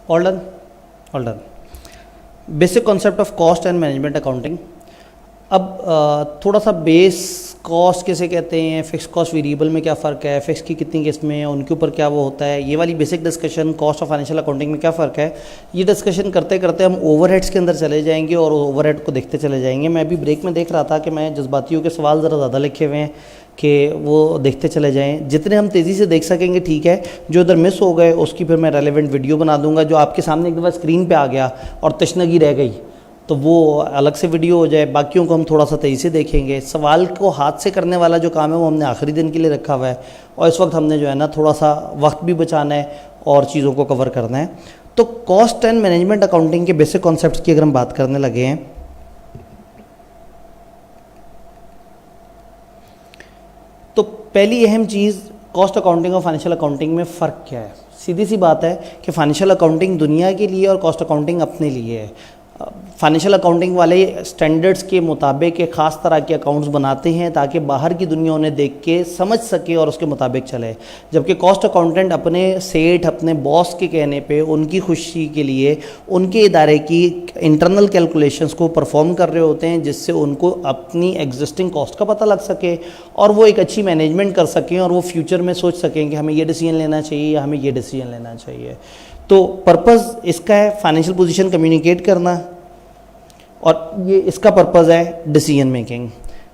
All done, all done. Basic concept of cost and management accounting. अब थोड़ा सा base cost कैसे कहते हैं, फिक्स कॉस्ट वेरिएबल में क्या फ़र्क है, फिक्स की कितनी किस्में हैं, उनके ऊपर क्या वो होता है, ये वाली basic discussion, cost of financial accounting में क्या फ़र्क है, ये डिस्कशन करते करते हम ओवरहेड्स के अंदर चले जाएंगे और ओवरहेड को देखते चले जाएंगे। मैं अभी ब्रेक में देख रहा था कि मैं जज्बातियों के सवाल ज़रा ज़्यादा लिखे हुए हैं कि वो देखते चले जाएं, जितने हम तेज़ी से देख सकेंगे ठीक है। जो उधर मिस हो गए उसकी फिर मैं रेलेवेंट वीडियो बना दूंगा। जो आपके सामने एक दफ़ा स्क्रीन पे आ गया और तशनगी रह गई तो वो अलग से वीडियो हो जाए, बाकियों को हम थोड़ा सा तेज़ी से देखेंगे। सवाल को हाथ से करने वाला जो काम है वो हमने आखिरी दिन के लिए रखा हुआ है और इस वक्त हमने जो है ना थोड़ा सा वक्त भी बचाना है और चीज़ों को कवर करना है। तो कॉस्ट एंड मैनेजमेंट अकाउंटिंग के बेसिक कॉन्सेप्ट्स की अगर हम बात करने लगे हैं तो पहली अहम चीज़, कॉस्ट अकाउंटिंग और फाइनेंशियल अकाउंटिंग में फ़र्क क्या है। सीधी सी बात है कि फाइनेंशियल अकाउंटिंग दुनिया के लिए और कॉस्ट अकाउंटिंग अपने लिए है। फाइनेंशियल अकाउंटिंग वाले स्टैंडर्ड्स के मुताबिक एक ख़ास तरह के अकाउंट्स बनाते हैं ताकि बाहर की दुनिया उन्हें देख के समझ सके और उसके मुताबिक चले, जबकि कॉस्ट अकाउंटेंट अपने सेठ, अपने बॉस के कहने पे, उनकी खुशी के लिए उनके इदारे की इंटरनल कैलकुलेशंस को परफॉर्म कर रहे होते हैं जिससे उनको अपनी एग्जिस्टिंग कॉस्ट का पता लग सके और वो एक अच्छी मैनेजमेंट कर सकें और वो फ्यूचर में सोच सकें कि हमें ये डिसीजन लेना चाहिए या हमें ये डिसीजन लेना चाहिए। तो पर्पज़ इसका है फाइनेंशियल पोजीशन कम्युनिकेट करना और ये इसका पर्पज़ है डिसीजन मेकिंग।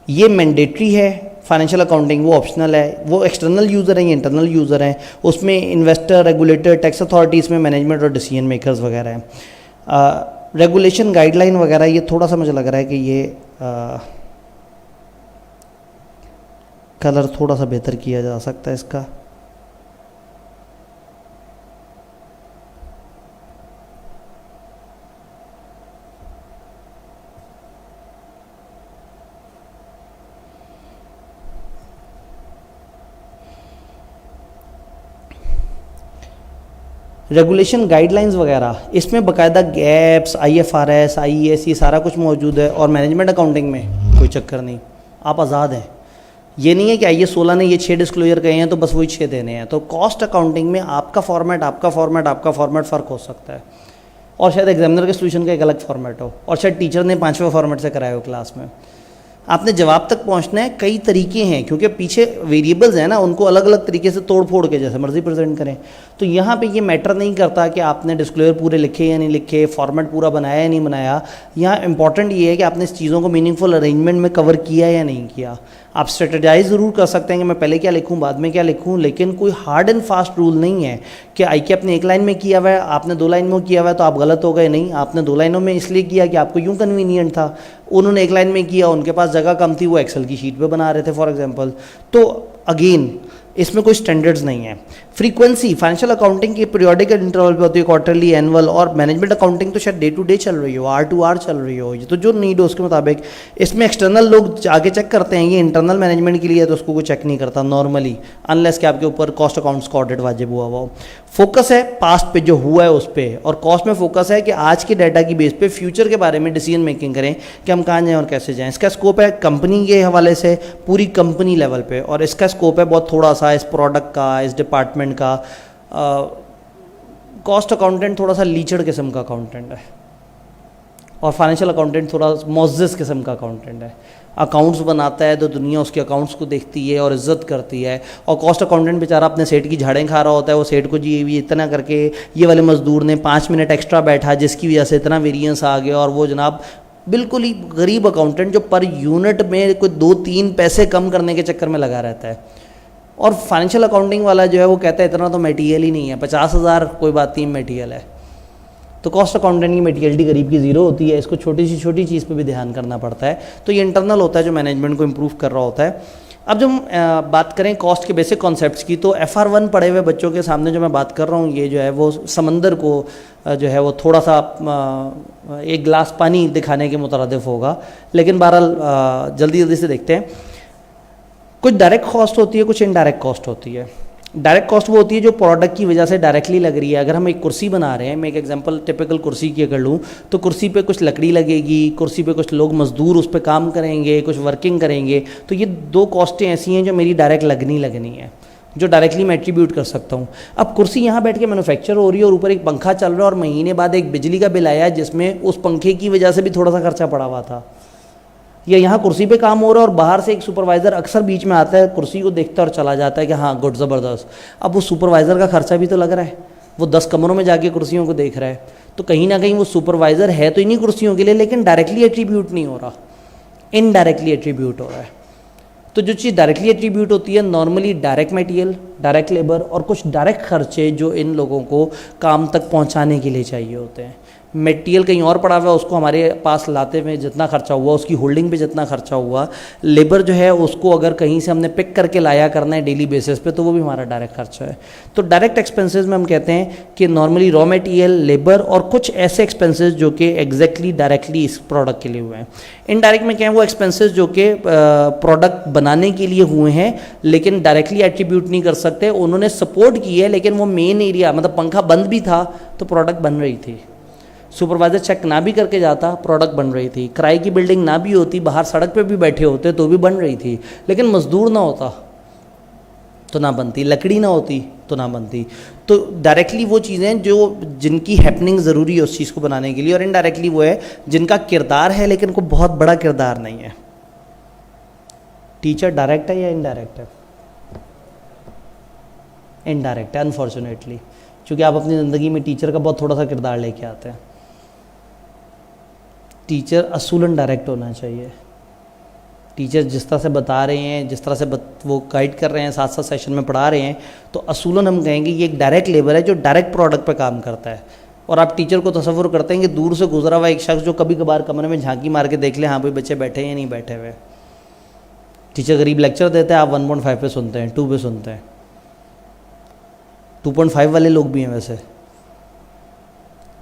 ये मैंडेटरी है फाइनेंशियल अकाउंटिंग, वो ऑप्शनल है। वो एक्सटर्नल यूज़र हैं, ये इंटरनल यूज़र हैं। उसमें इन्वेस्टर, रेगुलेटर, टैक्स अथॉरिटीज़ में मैनेजमेंट और डिसीजन मेकर्स वगैरह हैं। रेगुलेशन गाइडलाइन वगैरह ये थोड़ा सा मुझे लग रहा है कि ये कलर थोड़ा सा बेहतर किया जा सकता है इसका। रेगुलेशन गाइडलाइंस वगैरह इसमें बाकायदा गैप्स, IFRS, IES ये सारा कुछ मौजूद है। और मैनेजमेंट अकाउंटिंग में कोई चक्कर नहीं, आप आज़ाद हैं। ये नहीं है कि IAS 16 ने ये 6 डिस्क्लोजर कहे हैं तो बस वही 6 देने हैं। तो कॉस्ट अकाउंटिंग में आपका फॉर्मेट फ़र्क हो सकता है और शायद एग्जामिनर के सोल्यूशन का एक अलग फॉर्मेट हो और शायद टीचर ने 5वें फॉर्मेट से कराया हो क्लास में। आपने जवाब तक पहुंचना है। कई तरीके हैं क्योंकि पीछे वेरिएबल्स हैं ना, उनको अलग अलग तरीके से तोड़ फोड़ के जैसे मर्जी प्रेजेंट करें। तो यहाँ पे ये मैटर नहीं करता कि आपने डिस्क्लोजर पूरे लिखे या नहीं लिखे, फॉर्मेट पूरा बनाया या नहीं बनाया। यहाँ इंपॉर्टेंट ये है कि आपने इस चीज़ों को मीनिंगफुल अरेंजमेंट में कवर किया या नहीं किया। आप स्ट्रेटेजाइज ज़रूर कर सकते हैं कि मैं पहले क्या लिखूँ बाद में क्या लिखूँ, लेकिन कोई हार्ड एंड फास्ट रूल नहीं है कि ICAP ने 1 लाइन में किया हुआ है, आपने 2 लाइन में किया हुआ है तो आप गलत हो गए। नहीं, आपने 2 लाइनों में इसलिए किया कि आपको यूँ कन्वीनियंट था, उन्होंने 1 लाइन में किया, उनके पास जगह कम थी, वो एक्सेल की शीट पे बना रहे थे फॉर एग्जांपल। तो अगेन इसमें कोई स्टैंडर्ड्स नहीं है। फ्रीक्वेंसी फाइनेंशियल अकाउंटिंग की पीरियोडिक इंटरवल पे होती है, क्वार्टरली, एनुअल। और मैनेजमेंट अकाउंटिंग तो शायद डे टू डे चल रही हो, आर टू आर चल रही हो, ये तो जो नीड हो उसके मुताबिक। इसमें एक्सटर्नल लोग आगे चेक करते हैं, ये इंटरनल मैनेजमेंट के लिए है तो उसको कोई चेक नहीं करता नॉर्मली, अनलेस कि आपके ऊपर कॉस्ट अकाउंट्स का ऑडिट वाजिब हुआ हो। फोकस है पास्ट पे जो हुआ है उस पर, और कॉस्ट में फोकस है कि आज के डाटा की बेस पे फ्यूचर के बारे में डिसीजन मेकिंग करें कि हम कहाँ जाएँ और कैसे जाएँ। इसका स्कोप है कंपनी के हवाले से पूरी कंपनी लेवल पे, और इसका स्कोप है बहुत थोड़ा सा इस प्रोडक्ट का, इस डिपार्टमेंट का। कॉस्ट अकाउंटेंट थोड़ा सा लीचड़ किस्म का अकाउंटेंट है और फाइनेंशियल अकाउंटेंट थोड़ा मोज़िज़ किस्म का अकाउंटेंट है। अकाउंट्स बनाता है तो दुनिया उसके अकाउंट्स को देखती है और इज्जत करती है, और कॉस्ट अकाउंटेंट बेचारा अपने सेठ की झाड़ें खा रहा होता है। वो सेठ को जी ये इतना करके ये वाले मजदूर ने 5 मिनट एक्स्ट्रा बैठा जिसकी वजह से इतना वेरिएंस आ गया, और वो जनाब बिल्कुल ही गरीब अकाउंटेंट जो पर यूनिट में कोई 2-3 पैसे कम करने के चक्कर में लगा रहता है। और फाइनेंशियल अकाउंटिंग वाला जो है वो कहता है इतना तो मटेरियल ही नहीं है, 50,000 कोई बात नहीं मटेरियल है। तो कॉस्ट अकाउंटेंट की मटेरियलिटी करीब की ज़ीरो होती है, इसको छोटी सी चीज़ पे भी ध्यान करना पड़ता है। तो ये इंटरनल होता है जो मैनेजमेंट को इम्प्रूव कर रहा होता है। अब जब हम बात करें कॉस्ट के बेसिक कॉन्सेप्ट्स की, तो FR1 पढ़े हुए बच्चों के सामने जो मैं बात कर रहा हूँ ये जो है वो समंदर को जो है वो थोड़ा सा एक गिलास पानी दिखाने के मुतरादिफ होगा, लेकिन बहरहाल जल्दी से देखते हैं। कुछ डायरेक्ट कॉस्ट होती है, कुछ इनडायरेक्ट कॉस्ट होती है। डायरेक्ट कॉस्ट वो होती है जो प्रोडक्ट की वजह से डायरेक्टली लग रही है। अगर हम एक कुर्सी बना रहे हैं, मैं एक एग्जांपल टिपिकल कुर्सी की अगर लूँ, तो कुर्सी पे कुछ लकड़ी लगेगी, कुर्सी पे कुछ लोग मजदूर उस पर काम करेंगे, कुछ वर्किंग करेंगे। तो ये 2 कॉस्टें ऐसी हैं जो मेरी डायरेक्ट लगनी है। जो डायरेक्टली मैं एट्रीब्यूट कर सकता हूँ। अब कुर्सी यहाँ बैठ के मैन्युफैक्चर हो रही है और ऊपर एक पंखा चल रहा है और महीने बाद एक बिजली का बिल आया जिसमें उस पंखे की वजह से भी थोड़ा सा खर्चा पड़ा हुआ था, या यहाँ कुर्सी पे काम हो रहा है और बाहर से एक सुपरवाइज़र अक्सर बीच में आता है, कुर्सी को देखता है और चला जाता है कि हाँ गुड ज़बरदस्त। अब वो सुपरवाइज़र का खर्चा भी तो लग रहा है, वो 10 कमरों में जाके कुर्सियों को देख रहा है, तो कहीं ना कहीं वो सुपरवाइज़र है तो इन्हीं कुर्सियों के लिए, लेकिन डायरेक्टली एट्रीब्यूट नहीं हो रहा, इनडायरेक्टली एट्रीब्यूट हो रहा है। तो जो चीज़ डायरेक्टली एट्रीब्यूट होती है normally direct material, direct labour और कुछ डायरेक्ट खर्चे जो इन लोगों को काम तक पहुंचाने के लिए चाहिए होते हैं। मटेरियल कहीं और पड़ा हुआ है, उसको हमारे पास लाते में जितना खर्चा हुआ, उसकी होल्डिंग पे जितना खर्चा हुआ, लेबर जो है उसको अगर कहीं से हमने पिक करके लाया करना है डेली बेसिस पे, तो वो भी हमारा डायरेक्ट खर्चा है। तो डायरेक्ट एक्सपेंसेस में हम कहते हैं कि नॉर्मली रॉ मटेरियल, लेबर और कुछ ऐसे एक्सपेंसेस जो कि एग्जैक्टली डायरेक्टली इस प्रोडक्ट के लिए हुए हैं। इनडायरेक्ट में क्या है, वो एक्सपेंसेस जो कि प्रोडक्ट बनाने के लिए हुए हैं लेकिन डायरेक्टली एट्रीब्यूट नहीं कर सकते, उन्होंने सपोर्ट की है, लेकिन वो मेन एरिया, मतलब पंखा बंद भी था तो प्रोडक्ट बन रही थी, सुपरवाइज़र चेक ना भी करके जाता प्रोडक्ट बन रही थी, किराए की बिल्डिंग ना भी होती, बाहर सड़क पे भी बैठे होते तो भी बन रही थी, लेकिन मजदूर ना होता तो ना बनती, लकड़ी ना होती तो ना बनती। तो डायरेक्टली वो चीज़ें जो जिनकी हैपनिंग ज़रूरी है उस चीज़ को बनाने के लिए, और इनडायरेक्टली वो है जिनका किरदार है लेकिन कोई बहुत बड़ा किरदार नहीं है। टीचर डायरेक्ट है या इनडायरेक्ट है? इनडायरेक्ट है अनफॉर्चुनेटली, क्योंकि आप अपनी ज़िंदगी में टीचर का बहुत थोड़ा सा किरदार लेके आते हैं। टीचर असूलन डायरेक्ट होना चाहिए। टीचर जिस तरह से बता रहे हैं, जिस तरह से वो गाइड कर रहे हैं, साथ साथ सेशन में पढ़ा रहे हैं, तो असूलन हम कहेंगे ये एक डायरेक्ट लेबर है जो डायरेक्ट प्रोडक्ट पे काम करता है। और आप टीचर को तसव्वुर करते हैं कि दूर से गुजरा हुआ एक शख्स जो कभी कभार कमरे में झांकी मार के देख ले, हाँ भाई बच्चे बैठे हैं या नहीं बैठे हुए। टीचर गरीब लेक्चर देते हैं, आप 1.5 पे सुनते हैं, 2 पे सुनते हैं, 2.5 वाले लोग भी हैं वैसे।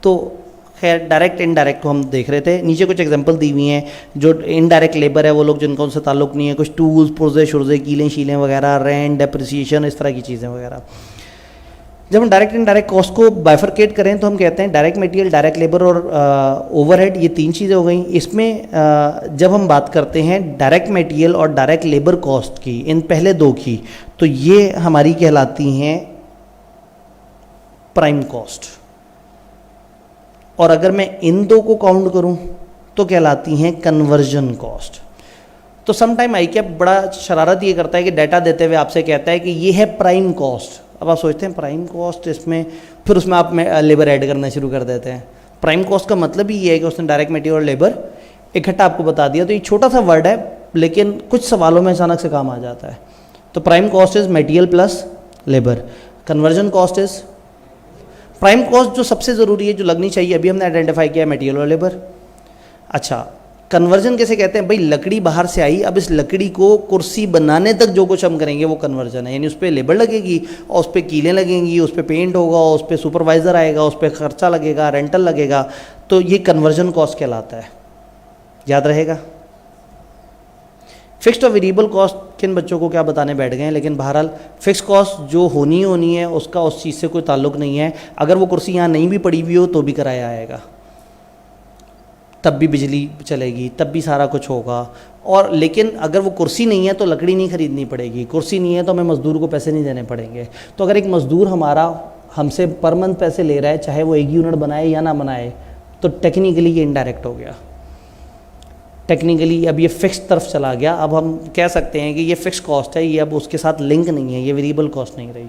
तो खैर डायरेक्ट इनडायरेक्ट को हम देख रहे थे। नीचे कुछ एग्जांपल दी हुई हैं। जो इनडायरेक्ट लेबर है वो लोग जिनका उनसे ताल्लुक़ नहीं है, कुछ टूल्स, पुर्जे शुर्जे, कीलें शीलें वगैरह, रेंट, डेप्रिसिएशन, इस तरह की चीज़ें वगैरह। जब हम डायरेक्ट इनडायरेक्ट कॉस्ट को बाइफरकेट करें तो हम कहते हैं डायरेक्ट मटेरियल, डायरेक्ट लेबर और ओवरहेड, ये 3 चीज़ें हो गई। इसमें जब हम बात करते हैं डायरेक्ट मटेरियल और डायरेक्ट लेबर कॉस्ट की, इन पहले 2 की, तो ये हमारी कहलाती हैं प्राइम कॉस्ट, और अगर मैं इन 2 को काउंट करूं तो कहलाती हैं कन्वर्जन कॉस्ट। तो सम टाइम आई कैप बड़ा शरारत ये करता है कि डाटा देते हुए आपसे कहता है कि ये है प्राइम कॉस्ट। अब आप सोचते हैं प्राइम कॉस्ट, इसमें फिर उसमें आप लेबर ऐड करना शुरू कर देते हैं। प्राइम कॉस्ट का मतलब ही ये है कि उसने डायरेक्ट मटेरियल और लेबर इकट्ठा आपको बता दिया। तो ये छोटा सा वर्ड है लेकिन कुछ सवालों में अचानक से काम आ जाता है। तो prime cost is material plus labour, conversion cost is prime cost. जो सबसे ज़रूरी है, जो लगनी चाहिए, अभी हमने आइडेंटिफाई किया मटेरियल और लेबर। अच्छा, कन्वर्जन कैसे कहते हैं भाई? लकड़ी बाहर से आई, अब इस लकड़ी को कुर्सी बनाने तक जो कुछ हम करेंगे वो कन्वर्जन है, यानी उस पर लेबर लगेगी और उस पर कीलें लगेंगी, उस पर पेंट होगा, उस पर सुपरवाइज़र आएगा, उस पर खर्चा लगेगा, रेंटल लगेगा, तो ये कन्वर्जन कॉस्ट कहलाता है। याद रहेगा। फिक्स्ड और वेरिएबल कॉस्ट किन बच्चों को क्या बताने बैठ गए हैं, लेकिन बहरहाल फिक्स कॉस्ट जो होनी है उसका उस चीज़ से कोई ताल्लुक़ नहीं है। अगर वो कुर्सी यहाँ नहीं भी पड़ी हुई हो तो भी किराया आएगा, तब भी बिजली चलेगी, तब भी सारा कुछ होगा। और लेकिन अगर वो कुर्सी नहीं है तो लकड़ी नहीं खरीदनी पड़ेगी, कुर्सी नहीं है तो हमें मज़दूर को पैसे नहीं देने पड़ेंगे। तो अगर एक मज़दूर हमारा हमसे पर मंथ पैसे ले रहा है, चाहे वो 1 यूनिट बनाए या ना बनाए, तो टेक्निकली ये इनडायरेक्ट हो गया। टेक्निकली अब ये फिक्स तरफ चला गया। अब हम कह सकते हैं कि ये फिक्स कॉस्ट है, ये अब उसके साथ लिंक नहीं है, ये वेरिएबल कॉस्ट नहीं रही।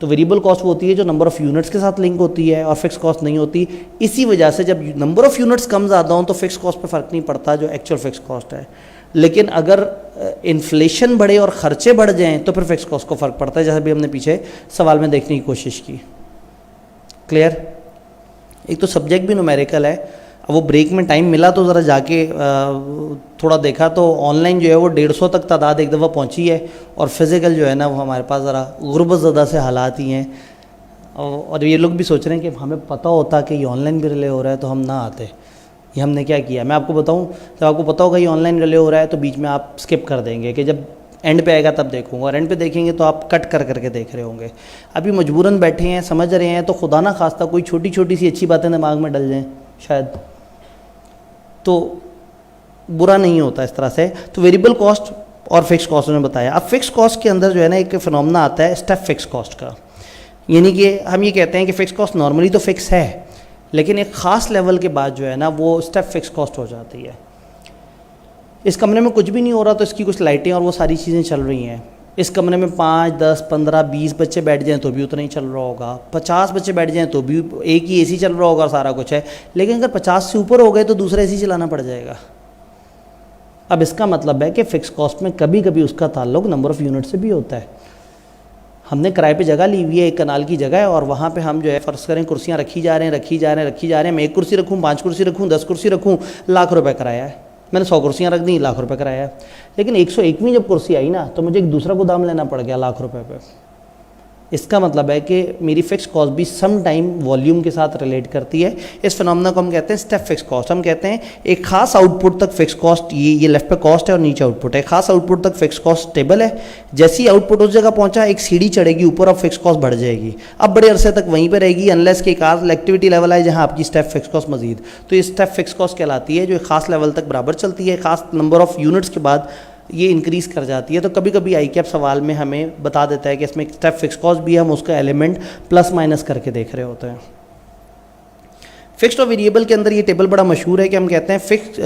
तो वेरिएबल कॉस्ट वो होती है जो नंबर ऑफ़ यूनिट्स के साथ लिंक होती है, और फिक्स कॉस्ट नहीं होती। इसी वजह से जब नंबर ऑफ़ यूनिट्स कम ज़्यादा हों तो फिक्स कॉस्ट पे फ़र्क नहीं पड़ता, जो एक्चुअल फिक्स कॉस्ट है। लेकिन अगर इन्फ्लेशन बढ़े और ख़र्चे बढ़ जाएँ तो फिर फिक्स कॉस्ट को फ़र्क पड़ता है, जैसे भी हमने पीछे सवाल में देखने की कोशिश की। क्लियर? एक तो सब्जेक्ट भी न्यूमेरिकल है। अब वो ब्रेक में टाइम मिला तो ज़रा जाके थोड़ा देखा तो ऑनलाइन जो है वो 150 तक तादाद एक दफ़ा पहुंची है, और फिज़िकल जो है ना वो हमारे पास ज़रा गुर्बत ज़दा से हालात ही हैं। और ये लोग भी सोच रहे हैं कि हमें पता होता कि ये ऑनलाइन भी रिले हो रहा है तो हम ना आते। ये हमने क्या किया, मैं आपको बताऊं, जब आपको पता होगा ये ऑनलाइन रिले हो रहा है तो बीच में आप स्किप कर देंगे कि जब एंड पे आएगा तब देखूंगा, और एंड पे देखेंगे तो आप कट कर करके देख रहे होंगे। अभी मजबूरन बैठे हैं, समझ रहे हैं, तो खुदा ना खास्ता कोई छोटी छोटी सी अच्छी बातें दिमाग में डल जाएँ शायद, तो बुरा नहीं होता इस तरह से। तो वेरिएबल कॉस्ट और फिक्स कॉस्ट में बताया। अब फिक्स कॉस्ट के अंदर जो है ना एक फिनोमेना आता है स्टेप फिक्स कॉस्ट का, यानी कि हम ये कहते हैं कि फिक्स कॉस्ट नॉर्मली तो फिक्स है, लेकिन एक ख़ास लेवल के बाद जो है ना वो स्टेप फिक्स कॉस्ट हो जाती है। इस कमरे में कुछ भी नहीं हो रहा तो इसकी कुछ लाइटें और वो सारी चीज़ें चल रही हैं। इस कमरे में 5, 10, 15, 20 बच्चे बैठ जाएं तो भी उतना ही चल रहा होगा, 50 बच्चे बैठ जाएं तो भी एक ही एसी चल रहा होगा, सारा कुछ है। लेकिन अगर 50 से ऊपर हो गए तो दूसरा एसी चलाना पड़ जाएगा। अब इसका मतलब है कि फ़िक्स कॉस्ट में कभी कभी उसका ताल्लुक नंबर ऑफ़ यूनिट से भी होता है। हमने किराए पे जगह ली हुई है, एक कनाल की जगह है, और वहाँ पे हम जो है फ़र्ज़ करें कुर्सियाँ रखी जा रहे हैं, मैं 1 कुर्सी रखूँ, 5 कुर्सी रखूँ, 10 कुर्सी रखूँ, लाख रुपए किराया है। मैंने 100 कुर्सियाँ रख दी, लाख रुपए किराया है। लेकिन 101वीं जब कुर्सी आई ना तो मुझे एक दूसरा गोदाम लेना पड़ गया लाख रुपए पे। इसका मतलब है कि मेरी फ़िक्स कॉस्ट भी सम टाइम वॉल्यूम के साथ रिलेट करती है। इस फिनोमेना को हम कहते हैं स्टेप फिक्स कॉस्ट। हम कहते हैं एक खास आउटपुट तक फिक्स कॉस्ट, ये लेफ्ट पे कॉस्ट है और नीचे आउटपुट है, खास आउटपुट तक फिक्स कॉस्ट स्टेबल है। जैसे ही आउटपुट उस जगह पहुंचा एक सीढ़ी चढ़ेगी ऊपर, अब फिक्स कॉस्ट बढ़ जाएगी, अब बड़े अरसे तक वहीं पर रहेगी, अनलेस कि एक आध एक्टिविटी लेवल है जहाँ आपकी स्टेप फिक्स कॉस्ट मजीद, तो ये स्टेप फिक्स कॉस्ट कहलाती है, जो एक खास लेवल तक बराबर चलती है, खास नंबर ऑफ़ यूनिट्स के बाद ये इंक्रीज़ कर जाती है। तो कभी कभी आई कैप सवाल में हमें बता देता है कि इसमें स्टेप फिक्स कॉस्ट भी है, हम उसका एलिमेंट प्लस माइनस करके देख रहे होते हैं। फिक्स्ड और वेरिएबल के अंदर ये टेबल बड़ा मशहूर है कि हम कहते हैं fix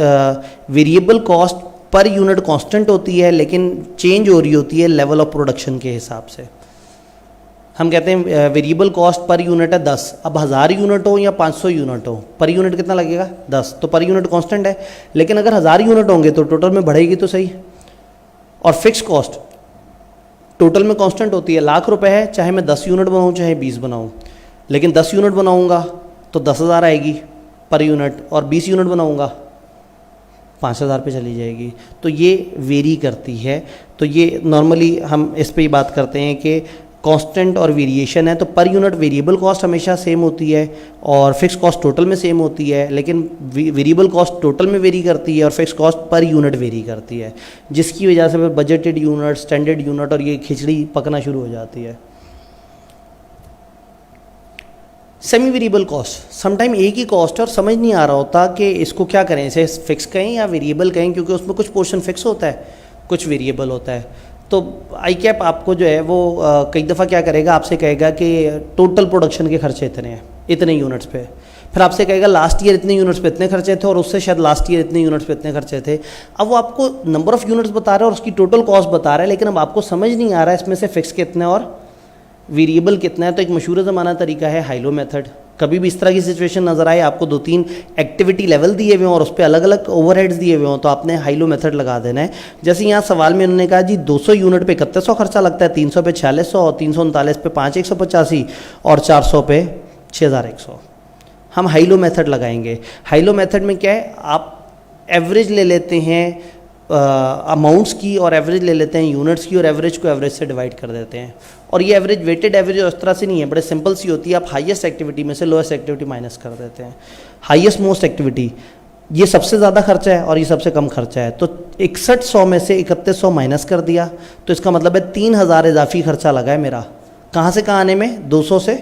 variable cost per unit constant होती है, लेकिन चेंज हो रही होती है लेवल ऑफ प्रोडक्शन के हिसाब से। हम कहते हैं वेरिएबल कॉस्ट पर यूनिट है 10, अब 1000 यूनिट हो या 500 यूनिट हो, पर यूनिट कितना लगेगा 10, तो पर यूनिट कांस्टेंट है। लेकिन अगर 1000 यूनिट होंगे तो टोटल में बढ़ेगी तो सही। और फिक्स कॉस्ट टोटल में कांस्टेंट होती है, लाख रुपए है, चाहे मैं 10 यूनिट बनाऊं चाहे 20 बनाऊं, लेकिन 10 यूनिट बनाऊंगा तो 10,000 आएगी पर यूनिट, और 20 यूनिट बनाऊंगा 5,000 पे चली जाएगी। तो ये वेरी करती है। तो ये नॉर्मली हम इस पे ही बात करते हैं कि कांस्टेंट और वेरिएशन है, तो पर यूनिट वेरिएबल कॉस्ट हमेशा सेम होती है और फिक्स कॉस्ट टोटल में सेम होती है, लेकिन वेरिएबल कॉस्ट टोटल में वेरी करती है और fix cost per unit very करती है, जिसकी वजह से फिर बजटेड यूनिट, स्टैंडर्ड यूनिट और ये खिचड़ी पकना शुरू हो जाती है। सेमी वेरिएबल कॉस्ट, समटाइम एक ही कॉस्ट है और समझ नहीं आ रहा होता कि इसको क्या करें, इसे फिक्स कहें या वेरिएबल कहें, क्योंकि उसमें कुछ पोर्शन फिक्स होता है, कुछ वेरिएबल होता है। तो आई कैप आपको जो है वो कई दफ़ा क्या करेगा, आपसे कहेगा कि टोटल प्रोडक्शन के खर्चे इतने हैं, इतने यूनिट्स पे, फिर आपसे कहेगा लास्ट ईयर इतने यूनिट्स पे इतने खर्चे थे और उससे शायद लास्ट ईयर इतने यूनिट्स पे इतने खर्चे थे। अब वो आपको नंबर ऑफ़ यूनिट्स बता रहा है और उसकी टोटल कॉस्ट बता रहा है, लेकिन अब आपको समझ नहीं आ रहा है इसमें से फिक्स कितने और वेरिएबल कितना है। तो एक मशहूर ज़माना तरीका है हाइलो मेथड। कभी भी इस तरह की सिचुएशन नज़र आए, आपको 2-3 एक्टिविटी लेवल दिए हुए हों और उस पर अलग अलग ओवरहेड्स दिए हुए हों, तो आपने हाइलो मेथड लगा देना है। जैसे यहाँ सवाल में उन्होंने कहा जी 200 यूनिट पे 3100 खर्चा लगता है, 300 पे 4600 और 339 पे 5185 और 400 पे 6100। हम हाइलो मेथड लगाएंगे। हाइलो मेथड में क्या है, आप एवरेज ले लेते हैं अमाउंट्स की और एवरेज ले लेते हैं यूनिट्स की, और एवरेज को एवरेज से डिवाइड कर देते हैं। और ये एवरेज वेटेड एवरेज उस तरह से नहीं है, बड़े सिंपल सी होती है। आप हाईएस्ट एक्टिविटी में से लोएस्ट एक्टिविटी माइनस कर देते हैं। हाईएस्ट मोस्ट एक्टिविटी ये सबसे ज़्यादा खर्चा है और ये सबसे कम खर्चा है, तो 6100 में से 3100 माइनस कर दिया, तो इसका मतलब है 3000 इजाफी खर्चा लगा है मेरा। कहाँ से कहाँ आने में, 200 से।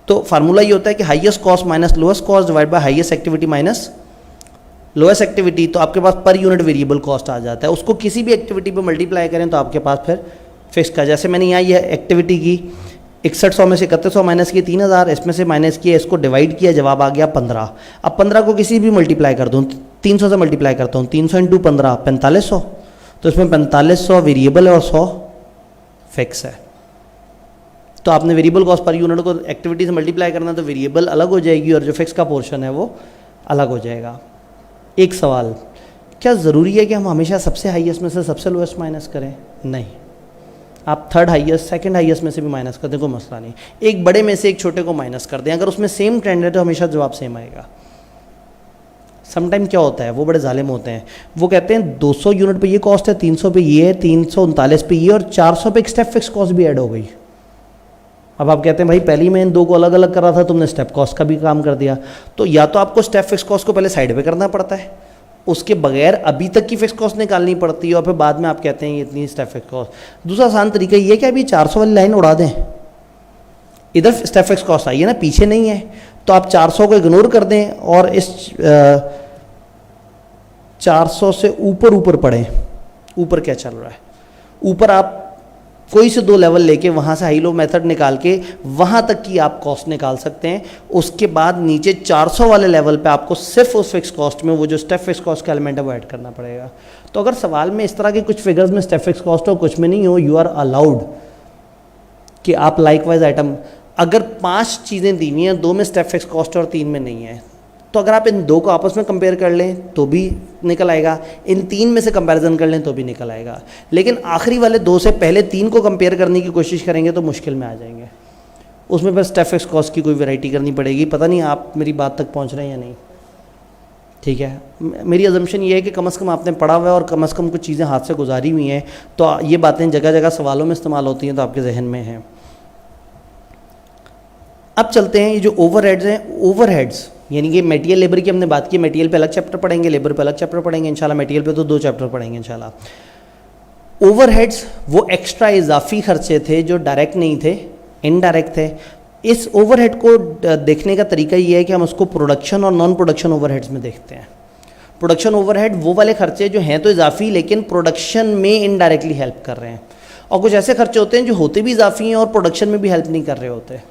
तो फार्मूला ये होता है कि highest cost minus lowest cost divide by highest activity minus lowest activity. तो आपके पास पर यूनिट वेरिएबल कॉस्ट आ जाता है। उसको किसी भी एक्टिविटी पे मल्टीप्लाई करें तो आपके पास फिर फिक्स का, जैसे मैंने यहाँ ये एक्टिविटी की 6100 में से 3100 माइनस किए 3000, इसमें से माइनस किया, इसको डिवाइड किया, जवाब आ गया 15। अब 15 को किसी भी मल्टीप्लाई कर दूँ, 300 से मल्टीप्लाई करता हूँ, 300 × 15 4500, तो इसमें 4500 वेरिएबल है और 100 फिक्स है। तो आपने वेरिएबल कॉस्ट पर यूनिट को एक्टिविटी से मल्टीप्लाई करना, तो वेरिएबल अलग हो जाएगी और जो फिक्स का पोर्शन है वो अलग हो जाएगा। एक सवाल, क्या ज़रूरी है कि हम हमेशा सबसे हाईएस्ट में से सबसे लोएस्ट माइनस करें? नहीं, आप थर्ड हाईएस्ट सेकंड हाईएस्ट में से भी माइनस कर दें, कोई मसला नहीं। एक बड़े में से एक छोटे को माइनस कर दें, अगर उसमें सेम ट्रेंड है तो हमेशा जवाब सेम आएगा। समटाइम क्या होता है, वो बड़े जालिम होते हैं, वो कहते हैं 200 यूनिट पे ये कॉस्ट है, 300 पे ये है, 339 पे ये और 400 पे एक स्टेप फिक्स कॉस्ट भी ऐड हो गई। अब आप कहते हैं भाई पहले ही मैं इन दो को अलग अलग कर रहा था, तुमने स्टेप कॉस्ट का भी काम कर दिया। तो या तो आपको स्टेप फिक्स कॉस्ट को पहले साइड पे करना पड़ता है, उसके बगैर अभी तक की फिक्स कॉस्ट निकालनी पड़ती है, और फिर बाद में आप कहते हैं ये इतनी स्टेप फिक्स कॉस्ट। दूसरा आसान तरीका ये कि अभी 400 वाली लाइन उड़ा दें, इधर स्टेप फिक्स कॉस्ट आई है ना, पीछे नहीं है, तो आप 400 को इग्नोर कर दें और इस 400 से ऊपर ऊपर पढ़ें। ऊपर क्या चल रहा है। ऊपर आप कोई से 2 लेवल लेके वहाँ से हाई लो मेथड निकाल के वहाँ तक की आप कॉस्ट निकाल सकते हैं। उसके बाद नीचे 400 वाले लेवल पे आपको सिर्फ उस फिक्स कॉस्ट में वो जो स्टेप फिक्स कॉस्ट का एलिमेंट है वो ऐड करना पड़ेगा। तो अगर सवाल में इस तरह के कुछ फिगर्स में स्टेप फिक्स कॉस्ट हो, कुछ में नहीं हो, यू आर अलाउड कि आप लाइकवाइज आइटम, अगर 5 चीज़ें दी हुई हैं, 2 में स्टेप फिक्स कॉस्ट और 3 में नहीं है, तो अगर आप इन 2 को आपस में कंपेयर कर लें तो भी निकल आएगा, इन 3 में से कंपैरिजन कर लें तो भी निकल आएगा। लेकिन आखिरी वाले 2 से पहले 3 को कंपेयर करने की कोशिश करेंगे तो मुश्किल में आ जाएंगे। उसमें फिर स्टेप फिक्स कॉस्ट की कोई वैरायटी करनी पड़ेगी। पता नहीं आप मेरी बात तक पहुंच रहे हैं या नहीं, ठीक है। मेरी अजम्पशन ये है कि कम से कम आपने पढ़ा हुआ है और कम से कम कुछ चीज़ें हाथ से गुजारी हुई हैं, तो ये बातें जगह जगह सवालों में इस्तेमाल होती हैं तो आपके जहन में हैं। अब चलते हैं ये जो ओवरहेड्स हैं, ओवरहेड्स यानी कि मटेरियल लेबर की हमने बात की, मटेरियल पे अलग चैप्टर पढ़ेंगे, लेबर पे अलग चैप्टर पढ़ेंगे इंशाल्लाह, मटेरियल पे तो 2 चैप्टर पढ़ेंगे इंशाल्लाह। ओवरहेड्स वो एक्स्ट्रा इजाफी खर्चे थे जो डायरेक्ट नहीं थे, इनडायरेक्ट थे। इस ओवरहेड को देखने का तरीका ये है कि हम उसको प्रोडक्शन और नॉन प्रोडक्शन ओवरहेड्स में देखते हैं। प्रोडक्शन ओवरहेड वो वाले खर्चे जो हैं तो इजाफी लेकिन प्रोडक्शन में इनडायरेक्टली हेल्प कर रहे हैं, और कुछ ऐसे खर्चे होते हैं जो होते भी इजाफी हैं और प्रोडक्शन में भी हेल्प नहीं कर रहे होते।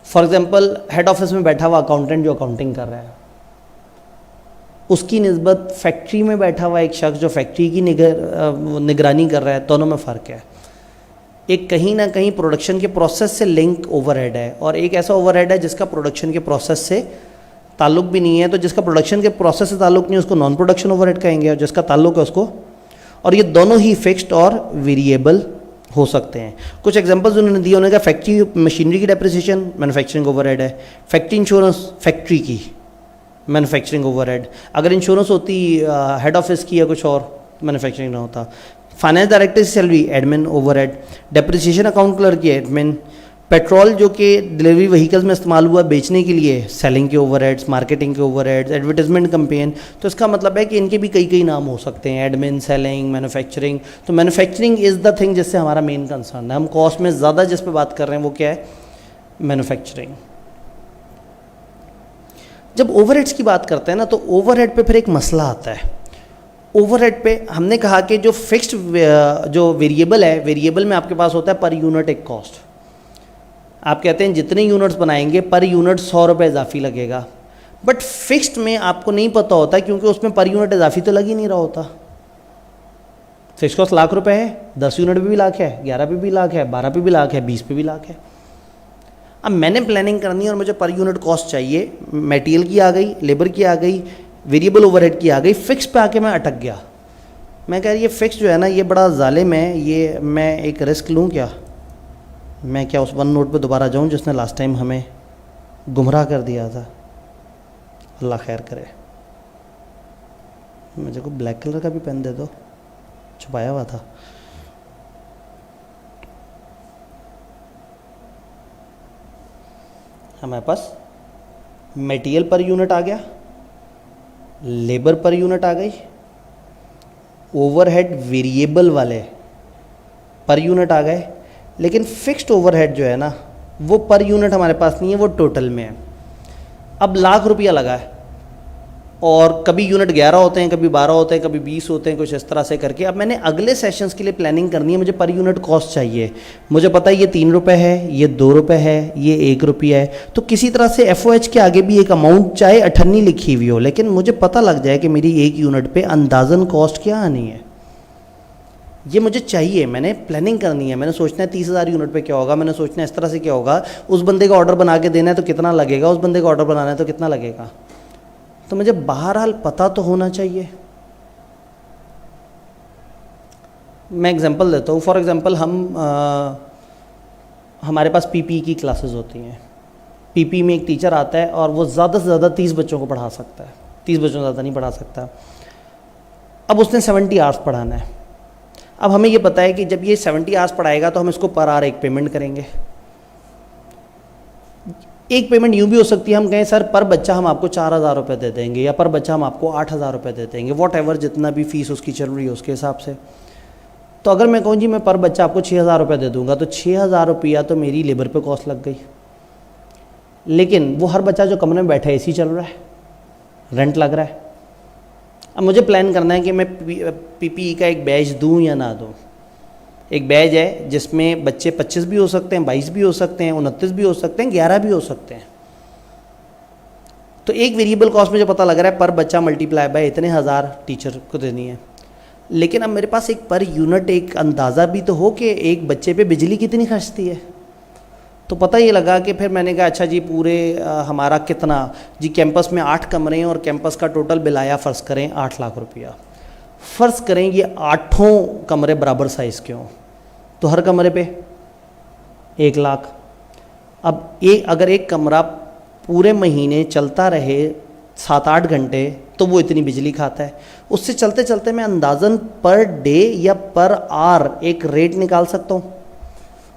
फॉर एग्जाम्पल हेड ऑफिस में बैठा हुआ अकाउंटेंट जो अकाउंटिंग कर रहा है, उसकी निस्बत फैक्ट्री में बैठा हुआ एक शख्स जो फैक्ट्री की निगरानी कर रहा है, दोनों में फ़र्क है। एक कहीं ना कहीं प्रोडक्शन के प्रोसेस से लिंक ओवरहेड है, और एक ऐसा ओवरहेड है जिसका प्रोडक्शन के प्रोसेस से ताल्लुक भी नहीं है। तो जिसका प्रोडक्शन के प्रोसेस से ताल्लुक नहीं उसको नॉन प्रोडक्शन ओवरहेड कहेंगे, और जिसका ताल्लुक है उसको, और ये दोनों ही फिक्स्ड और वेरिएबल हो सकते हैं। कुछ एग्जांपल्स उन्होंने दिए, उन्होंने कहा फैक्ट्री मशीनरी की डेप्रिसिएशन मैन्युफैक्चरिंग ओवरहेड है, फैक्ट्री इंश्योरेंस फैक्ट्री की मैन्युफैक्चरिंग ओवरहेड, अगर इंश्योरेंस होती हेड ऑफिस की या कुछ और मैन्युफैक्चरिंग ना होता, फाइनेंस डायरेक्टर की salary admin overhead, depreciation account clerk की एडमिन, पेट्रोल जो कि डिलीवरी व्हीकल्स में इस्तेमाल हुआ बेचने के लिए सेलिंग के ओवरहेड्स, मार्केटिंग के ओवरहेड्स, एडवर्टाइजमेंट कैंपेन। तो इसका मतलब है कि इनके भी कई कई नाम हो सकते हैं, एडमिन, सेलिंग, मैन्युफैक्चरिंग। तो मैन्युफैक्चरिंग इज़ द थिंग जिससे हमारा मेन कंसर्न है, हम कॉस्ट में ज़्यादा जिस पे बात कर रहे हैं वो क्या है, मैन्युफैक्चरिंग। जब ओवरहेड्स की बात करते हैं ना तो ओवरहेड पे फिर एक मसला आता है। ओवरहेड पे हमने कहा कि जो फिक्स्ड जो वेरिएबल है, वेरिएबल में आपके पास होता है पर यूनिट एक कॉस्ट। आप कहते हैं जितने यूनिट्स बनाएंगे पर यूनिट 100 रुपये इजाफी लगेगा, बट फिक्स्ड में आपको नहीं पता होता क्योंकि उसमें पर यूनिट इजाफी तो लग ही नहीं रहा होता। फिक्स कॉस्ट लाख रुपए है, 10 यूनिट पे भी लाख है, 11 पे भी लाख है, 12 पे भी लाख है, 20 पे भी लाख है। अब मैंने प्लानिंग करनी है और मुझे पर यूनिट कॉस्ट चाहिए, मटेरियल की आ गई, लेबर की आ गई, वेरिएबल ओवरहेड की आ गई, फिक्स पे आके मैं अटक गया। मैं कह रही ये फिक्स जो है ना ये बड़ा जालिम है, ये मैं एक रिस्क लूँ क्या, मैं क्या उस वन नोट पे दोबारा जाऊं जिसने लास्ट टाइम हमें गुमराह कर दिया था। अल्लाह खैर करे। मुझे को ब्लैक कलर का भी पेन दे दो, छुपाया हुआ था। हमारे पास मटेरियल पर यूनिट आ गया, लेबर पर यूनिट आ गई, ओवरहेड वेरिएबल वाले पर यूनिट आ गए, लेकिन फिक्स्ड ओवरहेड जो है ना वो पर यूनिट हमारे पास नहीं है, वो टोटल में है। अब लाख रुपया लगा है और कभी यूनिट 11 होते हैं, कभी 12 होते हैं, कभी 20 होते हैं, कुछ इस तरह से करके। अब मैंने अगले सेशंस के लिए प्लानिंग करनी है, मुझे पर यूनिट कॉस्ट चाहिए। मुझे पता है ये 3 रुपये है, ये 2 रुपये है, ये 1 रुपया है, तो किसी तरह से FOH के आगे भी एक अमाउंट चाहे 98 लिखी हुई हो, लेकिन मुझे पता लग जाए कि मेरी एक यूनिट पे अंदाजन कॉस्ट क्या आनी है, ये मुझे चाहिए। मैंने प्लानिंग करनी है, मैंने सोचना है 30,000 यूनिट पे क्या होगा, मैंने सोचना है इस तरह से क्या होगा, उस बंदे का ऑर्डर बना के देना है तो कितना लगेगा, उस बंदे का ऑर्डर बनाना है तो कितना लगेगा। तो मुझे बहरहाल पता तो होना चाहिए। मैं एग्जांपल देता हूँ। फॉर एग्जांपल हमारे पास PPE की क्लासेस होती हैं। PPE में एक टीचर आता है और वो ज़्यादा से ज़्यादा 30 बच्चों को पढ़ा सकता है, 30 बच्चों से ज़्यादा नहीं पढ़ा सकता। अब उसने 70 आवर्स पढ़ाना है। अब हमें ये पता है कि जब ये 70 आवर्स पढ़ाएगा तो हम इसको पर आवर एक पेमेंट करेंगे। एक पेमेंट यूँ भी हो सकती है, हम कहें सर पर बच्चा हम आपको 4,000 रुपये दे देंगे या पर बच्चा हम आपको 8,000 रुपये दे देंगे, वॉट एवर जितना भी फीस उसकी चल रही है उसके हिसाब से। तो अगर मैं कहूँ जी मैं पर बच्चा आपको 6,000 रुपये दे दूँगा, तो 6,000 रुपया तो मेरी लेबर पे कॉस्ट लग गई। लेकिन वो हर बच्चा जो कमरे में बैठा है AC चल रहा है, रेंट लग रहा है। अब मुझे प्लान करना है कि मैं पीपीई का एक बैच दूं या ना दूं। एक बैच है जिसमें बच्चे 25 भी हो सकते हैं, 22 भी हो सकते हैं, 29 भी हो सकते हैं, 11 भी हो सकते हैं। तो एक वेरिएबल कॉस्ट मुझे पता लग रहा है पर बच्चा मल्टीप्लाई बाय इतने हज़ार टीचर को देनी है। लेकिन अब मेरे पास एक पर यूनिट एक अंदाज़ा भी तो हो कि एक बच्चे पे बिजली कितनी खर्चती है। तो पता ये लगा कि फिर मैंने कहा अच्छा जी पूरे हमारा कितना जी, कैंपस में 8 कमरे हैं और कैंपस का टोटल बिल आया फ़र्ज़ करें 8 लाख रुपया। फ़र्ज़ करें ये 8 कमरे बराबर साइज़ के हों तो हर कमरे पे 1 लाख। अब अगर एक कमरा पूरे महीने चलता रहे 7-8 घंटे तो वो इतनी बिजली खाता है। उससे चलते चलते मैं अंदाज़न पर डे या पर आवर एक रेट निकाल सकता हूँ,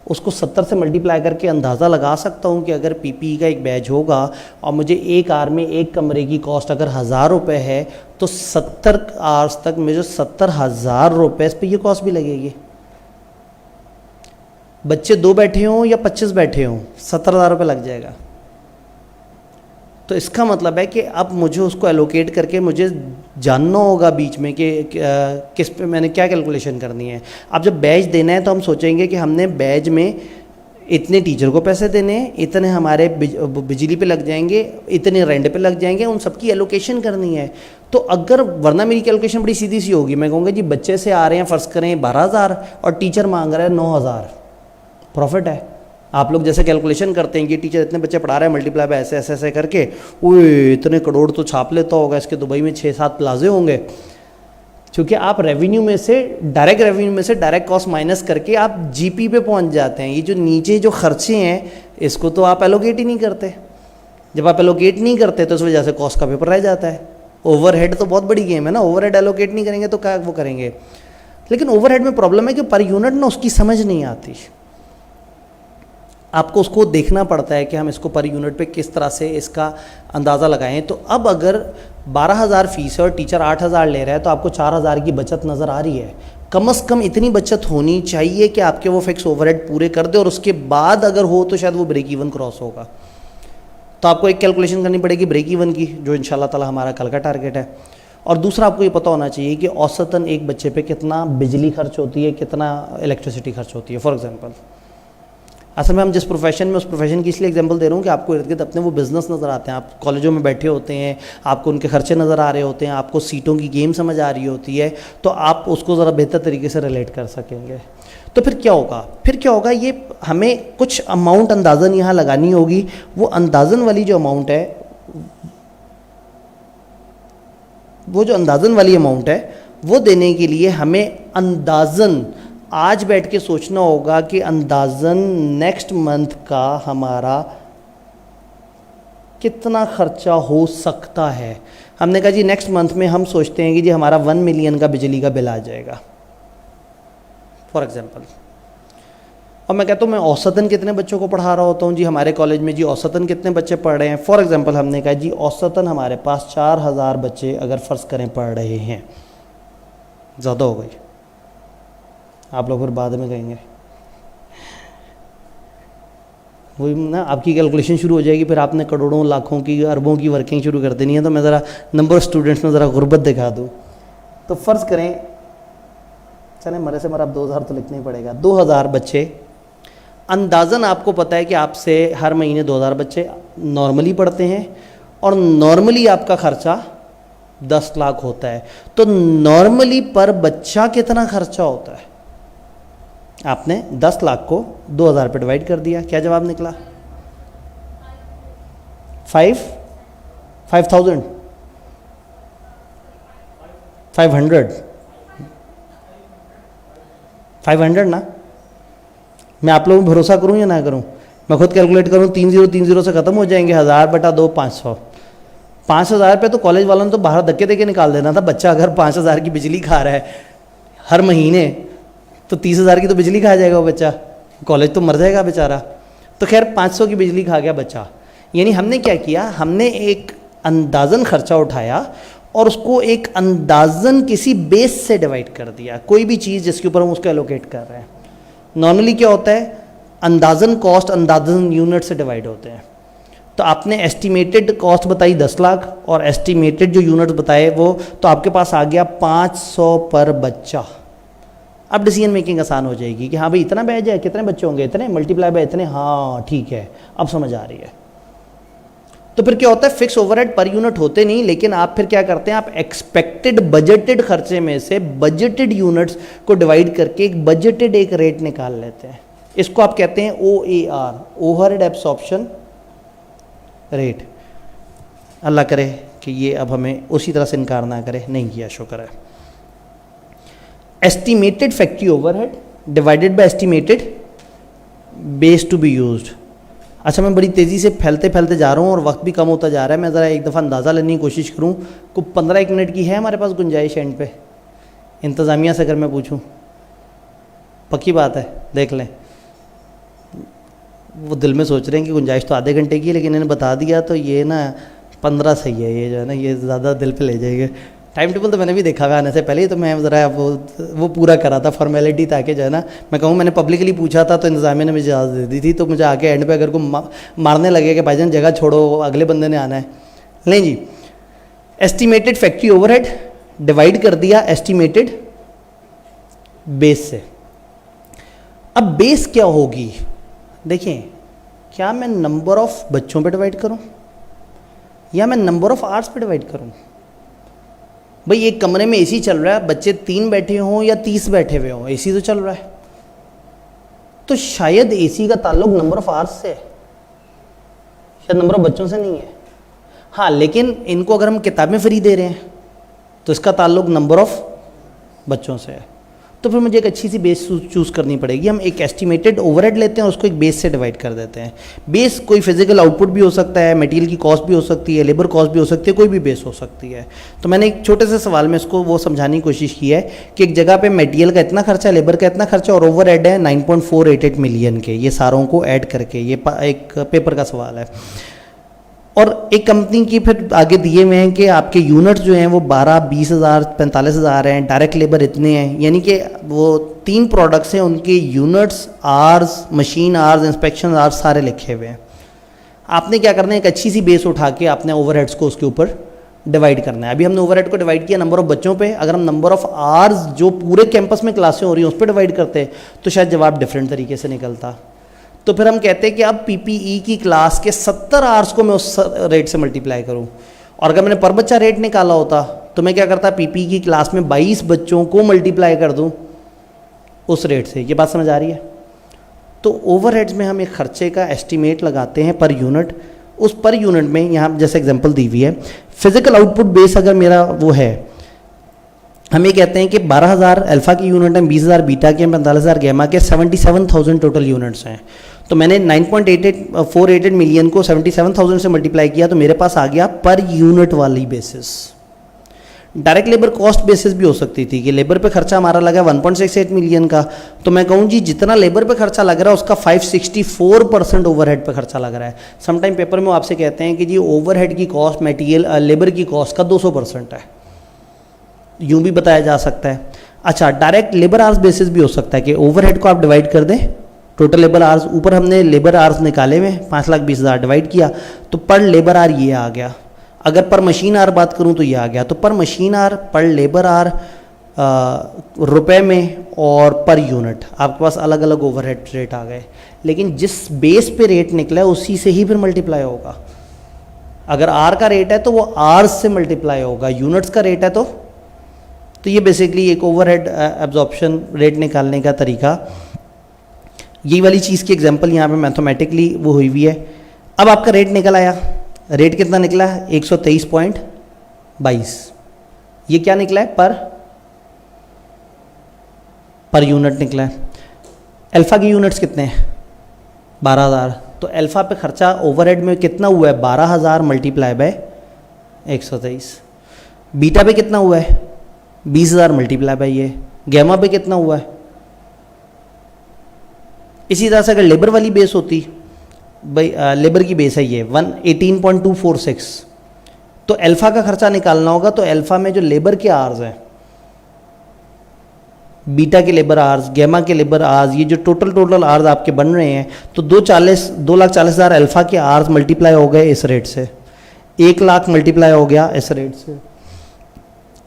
उसको 70 से मल्टीप्लाई करके अंदाज़ा लगा सकता हूँ कि अगर पीपीई का एक बैच होगा और मुझे एक आवर में एक कमरे की कॉस्ट अगर 1000 रुपये है तो 70 आवर्स तक मुझे 70,000 रुपये इस पर यह कॉस्ट भी लगेगी। बच्चे 2 बैठे हों या 25 बैठे हों 70,000 रुपये लग जाएगा। तो इसका मतलब है कि अब मुझे उसको एलोकेट करके मुझे जानना होगा बीच में कि किस पे मैंने क्या कैलकुलेशन करनी है। अब जब बैच देना है तो हम सोचेंगे कि हमने बैच में इतने टीचर को पैसे देने हैं, इतने हमारे बिजली पे लग जाएंगे, इतने रेंट पे लग जाएंगे, उन सबकी एलोकेशन करनी है। तो अगर वरना मेरी कैलकुलेशन बड़ी सीधी सी होगी, मैं कहूँगा जी बच्चे से आ रहे हैं फ़र्ज़ करें 12,000 और टीचर मांग रहा है 9,000, प्रॉफिट है। आप लोग जैसे कैलकुलेशन करते हैं कि टीचर इतने बच्चे पढ़ा रहे हैं मल्टीप्लाई बाय ऐसे ऐसे ऐसे करके, ओए इतने करोड़ तो छाप लेता होगा, इसके दुबई में 6-7 प्लाजे होंगे। क्योंकि आप रेवेन्यू में से डायरेक्ट कॉस्ट माइनस करके आप जीपी पे पहुंच जाते हैं। ये जो नीचे जो खर्चे हैं इसको तो आप एलोकेट ही नहीं करते। जब आप एलोकेट नहीं करते तो उस वजह से कॉस्ट का पेपर रह जाता है। ओवरहेड तो बहुत बड़ी गेम है ना, ओवरहेड एलोकेट नहीं करेंगे तो क्या वो करेंगे। लेकिन ओवरहेड में प्रॉब्लम है कि पर यूनिट ना उसकी समझ नहीं आती। आपको उसको देखना पड़ता है कि हम इसको पर यूनिट पे किस तरह से इसका अंदाज़ा लगाएं। तो अब अगर 12,000 फीस है और टीचर 8,000 ले रहा है तो आपको 4,000 की बचत नज़र आ रही है। कम से कम इतनी बचत होनी चाहिए कि आपके वो फिक्स ओवरहेड पूरे कर दे और उसके बाद अगर हो तो शायद वो ब्रेक इवन क्रॉस होगा। तो आपको एक कैलकुलेशन करनी पड़ेगी ब्रेक इवन की, जो इंशाल्लाह ताला हमारा कल का टारगेट है। और दूसरा आपको ये पता होना चाहिए कि औसतन एक बच्चे पे कितना बिजली खर्च होती है, कितना इलेक्ट्रिसिटी खर्च होती है। फॉर एग्जांपल असल में हम जिस प्रोफेशन में उस प्रोफेशन की इसलिए एग्जांपल दे रहा हूँ कि आपको इर्द गिर्द अपने वो बिज़नेस नज़र आते हैं। आप कॉलेजों में बैठे होते हैं, आपको उनके खर्चे नज़र आ रहे होते हैं, आपको सीटों की गेम समझ आ रही होती है, तो आप उसको ज़रा बेहतर तरीके से रिलेट कर सकेंगे। तो फिर क्या होगा, ये हमें कुछ अमाउंट अंदाज़न यहाँ लगानी होगी। वो अंदाज़न वाली जो अमाउंट है वो देने के लिए हमें अंदाज़न आज बैठ के सोचना होगा कि अंदाज़न नेक्स्ट मंथ का हमारा कितना खर्चा हो सकता है। हमने कहा जी नेक्स्ट मंथ में हम सोचते हैं कि जी हमारा 1 मिलियन का बिजली का बिल आ जाएगा फॉर एग्जांपल। और मैं कहता हूँ मैं औसतन कितने बच्चों को पढ़ा रहा होता हूँ जी हमारे कॉलेज में, जी औसतन कितने बच्चे पढ़ रहे हैं। फॉर एग्जांपल हमने कहा जी औसतन हमारे पास 4,000 बच्चे अगर फ़र्ज़ करें पढ़ रहे हैं, ज़्यादा हो गई, आप लोग फिर बाद में कहेंगे वही ना, आपकी कैलकुलेशन शुरू हो जाएगी, फिर आपने करोड़ों लाखों की अरबों की वर्किंग शुरू कर देनी है। तो मैं ज़रा नंबर ऑफ स्टूडेंट्स में ज़रा गुर्बत दिखा दूँ। तो फ़र्ज़ करें चले मरे से मरा, अब 2,000 तो लिखना ही पड़ेगा। 2,000 बच्चे अंदाज़न आपको पता है कि आपसे हर महीने 2,000 बच्चे नॉर्मली पढ़ते हैं और नॉर्मली आपका खर्चा 10 लाख होता है। तो नॉर्मली पर बच्चा कितना खर्चा होता है, आपने 10 लाख को 2,000 पे डिवाइड कर दिया, क्या जवाब निकला? 5,000 500 ना। मैं आप लोगों पर भरोसा करूं या ना करूं? मैं खुद कैलकुलेट करूं 3030 से ख़त्म हो जाएंगे। 1000 बटा 2 500। 5,000 पे तो कॉलेज वालों ने तो बाहर धक्के दे के निकाल देना था। बच्चा अगर 5,000 की बिजली खा रहा है हर महीने तो 30,000 की तो बिजली खा जाएगा वो बच्चा, कॉलेज तो मर जाएगा बेचारा। तो खैर 500 की बिजली खा गया बच्चा। यानी हमने क्या किया, हमने एक अंदाज़न खर्चा उठाया और उसको एक अंदाज़न किसी बेस से डिवाइड कर दिया। कोई भी चीज़ जिसके ऊपर हम उसको एलोकेट कर रहे हैं, नॉर्मली क्या होता है अंदाज़न कॉस्ट अंदाज़न यूनिट से डिवाइड होते हैं। तो आपने एस्टिमेटेड कॉस्ट बताई 10 लाख और एस्टिमेटेड जो यूनिट्स बताए वो, तो आपके पास आ गया 500 पर बच्चा। अब डिसीजन मेकिंग आसान हो जाएगी कि हाँ भाई इतना बैच है, कितने बच्चे होंगे, इतने मल्टीप्लाई बाय इतने, हाँ ठीक है अब समझ आ रही है। तो फिर क्या होता है, फिक्स ओवरहेड पर यूनिट होते नहीं, लेकिन आप फिर क्या करते हैं, आप एक्सपेक्टेड बजटेड खर्चे में से बजटेड यूनिट्स को डिवाइड करके एक बजटेड एक रेट निकाल लेते हैं। इसको आप कहते हैं OAR, ओवरहेड एब्सॉर्प्शन रेट। अल्लाह करे कि ये अब हमें उसी तरह से इनकार ना करे, नहीं किया, शुक्र है। Estimated factory overhead divided by estimated base to be used. अच्छा, मैं बड़ी तेज़ी से फैलते फैलते जा रहा हूँ और वक्त भी कम होता जा रहा है। मैं ज़रा एक दफ़ा अंदाज़ा लेने की कोशिश करूँ, को 15-1 मिनट की है हमारे पास गुंजाइश एंड पे, इंतज़ामिया से अगर मैं पूछूँ? पक्की बात है, देख लें। वो दिल में सोच रहे हैं कि गुंजाइश तो आधे घंटे की है, लेकिन इन्हें बता दिया तो ये ना 15 सही है, ये जो है ना ये ज़्यादा दिल पे ले जाएंगे। टाइम टेबल तो मैंने भी देखा हुआ आने से पहले ही, तो मैं ज़रा वो पूरा करा था फॉर्मेलिटी, ताकि जो है ना मैं कहूँ मैंने पब्लिकली पूछा था तो इंतज़ामिया ने मुझे इजाज़त दे दी थी, तो मुझे आके एंड पे अगर को मारने लगे कि भाईजान जगह छोड़ो अगले बंदे ने आना है। नहीं जी, एस्टिमेटेड फैक्ट्री ओवरहेड डिवाइड कर दिया एस्टिमेटेड बेस से। अब बेस क्या होगी, देखिए, क्या मैं नंबर ऑफ बच्चों पे डिवाइड करूं या मैं नंबर ऑफ आवर्स पे डिवाइड करूं? भाई एक कमरे में एसी चल रहा है, बच्चे 3 बैठे हों या 30 बैठे हुए हों, एसी तो चल रहा है, तो शायद एसी का ताल्लुक नंबर ऑफ आवर्स से है, शायद नंबर ऑफ बच्चों से नहीं है। हाँ, लेकिन इनको अगर हम किताबें फ्री दे रहे हैं तो इसका ताल्लुक नंबर ऑफ बच्चों से है। तो फिर मुझे एक अच्छी सी बेस चूज़ करनी पड़ेगी। हम एक एस्टिमेटेड ओवरहेड लेते हैं, उसको एक बेस से डिवाइड कर देते हैं। बेस कोई फिजिकल आउटपुट भी हो सकता है, मटेरियल की कॉस्ट भी हो सकती है, लेबर कॉस्ट भी हो सकती है, कोई भी बेस हो सकती है। तो मैंने एक छोटे से सवाल में इसको वो समझाने की कोशिश की है कि एक जगह पे मटेरियल का इतना खर्चा, लेबर का इतना खर्चा और ओवरहेड है 9.488 मिलियन के, ये सारों को ऐड करके, ये एक पेपर का सवाल है। और एक कंपनी की फिर आगे दिए हुए हैं कि आपके यूनिट्स जो हैं वो 12, 20,000, 45,000 हैं, डायरेक्ट लेबर इतने हैं, यानी कि वो 3 प्रोडक्ट्स हैं, उनके units, hours, machine hours, inspection hours सारे लिखे हुए हैं। आपने क्या करना है, एक अच्छी सी बेस उठा के आपने ओवरहेड्स को उसके ऊपर डिवाइड करना है। अभी हमने ओवरहेड को डिवाइड किया नंबर ऑफ बच्चों पे, अगर हम नंबर ऑफ आवर्स जो पूरे कैंपस में क्लासें हो रही हैं उस पर डिवाइड करते तो शायद जवाब डिफरेंट तरीके से निकलता। तो फिर हम कहते हैं कि अब पीपीई की क्लास के 70 आवर्स को मैं उस रेट से मल्टीप्लाई करूं, और अगर मैंने पर बच्चा रेट निकाला होता तो मैं क्या करता, पीपीई की क्लास में 22 बच्चों को मल्टीप्लाई कर दूं उस रेट से। ये बात समझ आ रही है? तो ओवरहेड्स में हम एक खर्चे का एस्टिमेट लगाते हैं पर यूनिट। उस पर यूनिट में यहाँ जैसे एग्जांपल दी हुई है, फिजिकल आउटपुट बेस अगर मेरा वो है, हम ये कहते हैं कि 12,000 अल्फा की यूनिट हैं, 20,000 बीटा के, 45,000 गैमा के, 77,000 टोटल यूनिट्स हैं। तो मैंने 9.488 मिलियन को 77,000 से मल्टीप्लाई किया तो मेरे पास आ गया पर यूनिट वाली basis. Direct labour cost basis भी हो सकती थी कि लेबर पे खर्चा हमारा लगा 1.68 मिलियन का, तो मैं कहूँ जी जितना लेबर पे खर्चा लग रहा है उसका 564% ओवरहेड पे खर्चा लग रहा है। समटाइम पेपर में आपसे कहते हैं कि जी ओवरहेड की कॉस्ट मटेरियल लेबर की कॉस्ट का 200% है, यूँ भी बताया जा सकता है। अच्छा, डायरेक्ट लेबर आवर्स बेसिस भी हो सकता है कि ओवरहेड को आप डिवाइड कर दें टोटल लेबर आवर्स, ऊपर हमने लेबर आवर्स निकाले हुए 5,20,000 डिवाइड किया तो पर लेबर आवर ये आ गया। अगर पर मशीन आवर बात करूं तो ये आ गया। तो पर मशीन आवर, पर लेबर आवर रुपए में और पर यूनिट आपके पास अलग अलग ओवरहेड रेट आ गए, लेकिन जिस बेस पे रेट निकला है उसी से ही फिर मल्टीप्लाई होगा। अगर आर का रेट है तो वो आवर्स से मल्टीप्लाई होगा, यूनिट्स का रेट है तो ये बेसिकली एक ओवरहेड एब्जॉर्प्शन रेट निकालने का तरीका। यही वाली चीज़ की एग्जांपल यहाँ पे मैथमेटिकली वो हुई हुई है। अब आपका रेट निकल आया, रेट कितना निकला है 123.22। ये क्या निकला है, पर यूनिट निकला है। अल्फा की यूनिट्स कितने हैं 12,000, तो अल्फा पे खर्चा ओवरहेड में कितना हुआ है 12,000 मल्टीप्लाई बाय 123। बीटा पे कितना हुआ है 20,000 मल्टीप्लाई बाय ये। गैमा पे कितना हुआ है। इसी तरह से अगर लेबर वाली बेस होती, भाई लेबर की बेस है ये 118.246, तो अल्फा का खर्चा निकालना होगा तो अल्फा में जो लेबर के आवर्स हैं बीटा के लेबर आवर्स, गैमा के लेबर आवर्स, ये जो टोटल आवर्स आपके बन रहे हैं, तो 2,40,000 अल्फा के आवर्स मल्टीप्लाई हो गए इस रेट से, 1,00,000 मल्टीप्लाई हो गया इस रेट से,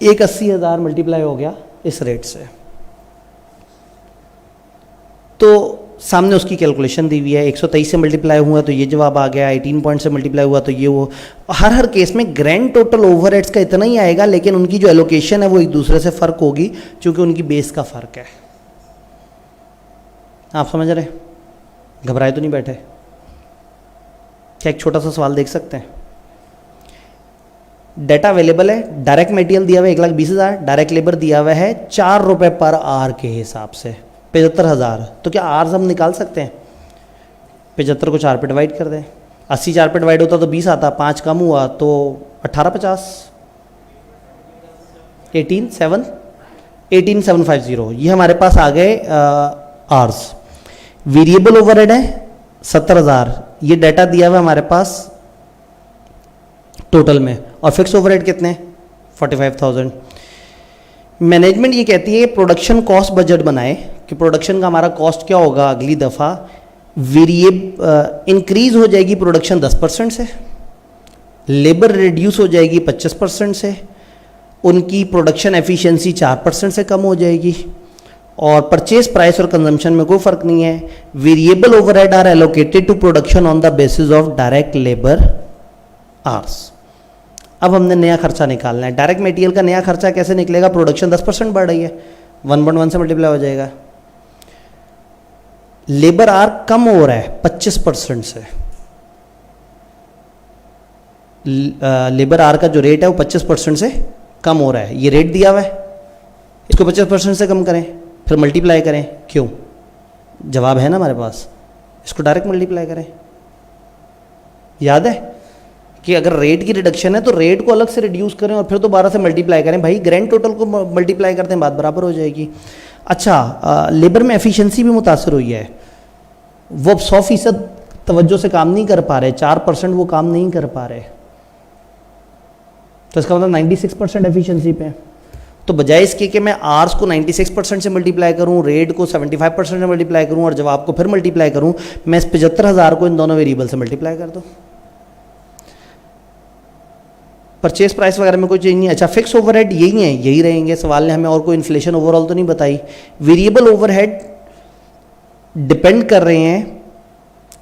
1,80,000 मल्टीप्लाई हो गया इस रेट से। तो सामने उसकी कैलकुलेशन दी हुई है, 123 से मल्टीप्लाई हुआ तो ये जवाब आ गया, 18 पॉइंट से मल्टीप्लाई हुआ तो ये वो। हर केस में ग्रैंड टोटल ओवरहेड्स का इतना ही आएगा, लेकिन उनकी जो एलोकेशन है वो एक दूसरे से फ़र्क होगी, क्योंकि उनकी बेस का फ़र्क है। आप समझ रहे, घबराए तो नहीं बैठे? क्या एक छोटा सा सवाल देख सकते हैं? डाटा अवेलेबल है, डायरेक्ट मटेरियल दिया हुआ है 1,20,000, डायरेक्ट लेबर दिया हुआ है 4 रुपये पर आवर के हिसाब से 75,000। तो क्या आवर्स हम निकाल सकते हैं? 75 को 4 पे डिवाइड कर दें, 80 4 पे डिवाइड होता तो 20 आता, 5 कम हुआ तो 18,50, 18,750, ये हमारे पास आ गए आवर्स। वेरिएबल ओवरहेड है 70,000, ये डाटा दिया हुआ हमारे पास टोटल में, और फिक्स ओवरहेड कितने? 45,000। मैनेजमेंट ये कहती है प्रोडक्शन कॉस्ट बजट बनाए कि प्रोडक्शन का हमारा कॉस्ट क्या होगा अगली दफ़ा। इंक्रीज हो जाएगी प्रोडक्शन 10% से, लेबर रिड्यूस हो जाएगी 25% से, उनकी प्रोडक्शन एफिशिएंसी 4% से कम हो जाएगी, और परचेज प्राइस और कंजम्पशन में कोई फ़र्क नहीं है। Variable overhead are allocated to production on the basis of direct labour hours. अब हमने नया खर्चा निकालना है। डायरेक्ट मटेरियल का नया खर्चा कैसे निकलेगा? प्रोडक्शन 10% बढ़ रही है, 1.1 से मल्टीप्लाई हो जाएगा। लेबर आर कम हो रहा है 25% से, लेबर आर का जो रेट है वो 25% से कम हो रहा है। ये रेट दिया हुआ है, इसको 25% से कम करें, फिर मल्टीप्लाई करें। क्यों? जवाब है ना हमारे पास, इसको डायरेक्ट मल्टीप्लाई करें। याद है कि अगर रेट की रिडक्शन है तो रेट को अलग से रिड्यूस करें और फिर दोबारा से मल्टीप्लाई करें। भाई ग्रैंड टोटल को मल्टीप्लाई करते हैं, बात बराबर हो जाएगी। अच्छा, लेबर में एफिशिएंसी भी मुतासर हुई है, वो 100% तवज्जो से काम नहीं कर पा रहे, 4% वो काम नहीं कर पा रहे, तो इसका मतलब 96% एफिशिएंसी पे। तो बजाय इसके कि मैं आर्स को 96% से मल्टीप्लाई करूं, रेट को 75% से मल्टीप्लाई करूं और जवाब को फिर मल्टीप्लाई करूं, मैं इस 75,000 को इन दोनों वेरिएबल से मल्टीप्लाई कर दूं। परचेज प्राइस वगैरह में कोई चेंज नहीं। अच्छा, फिक्स ओवरहेड यही है, यही रहेंगे। सवाल ने हमें और कोई इन्फ्लेशन ओवरऑल तो नहीं बताई। वेरिएबल ओवरहेड डिपेंड कर रहे हैं